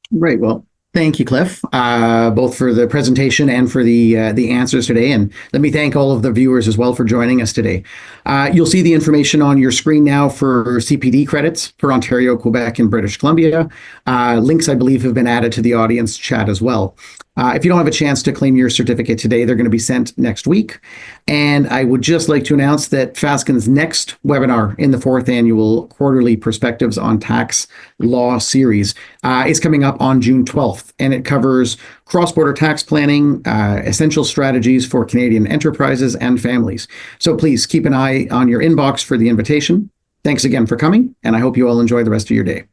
Right. Well, thank you, Cliff, both for the presentation and for the answers today. And let me thank all of the viewers as well for joining us today. You'll see the information on your screen now for CPD credits for Ontario, Quebec, and British Columbia. Links, I believe, have been added to the audience chat as well. If you don't have a chance to claim your certificate today, they're going to be sent next week. And I would just like to announce that Fasken's next webinar in the 4th annual Quarterly Perspectives on Tax Law series is coming up on June 12th. And it covers cross-border tax planning, essential strategies for Canadian enterprises and families. So please keep an eye on your inbox for the invitation. Thanks again for coming, and I hope you all enjoy the rest of your day.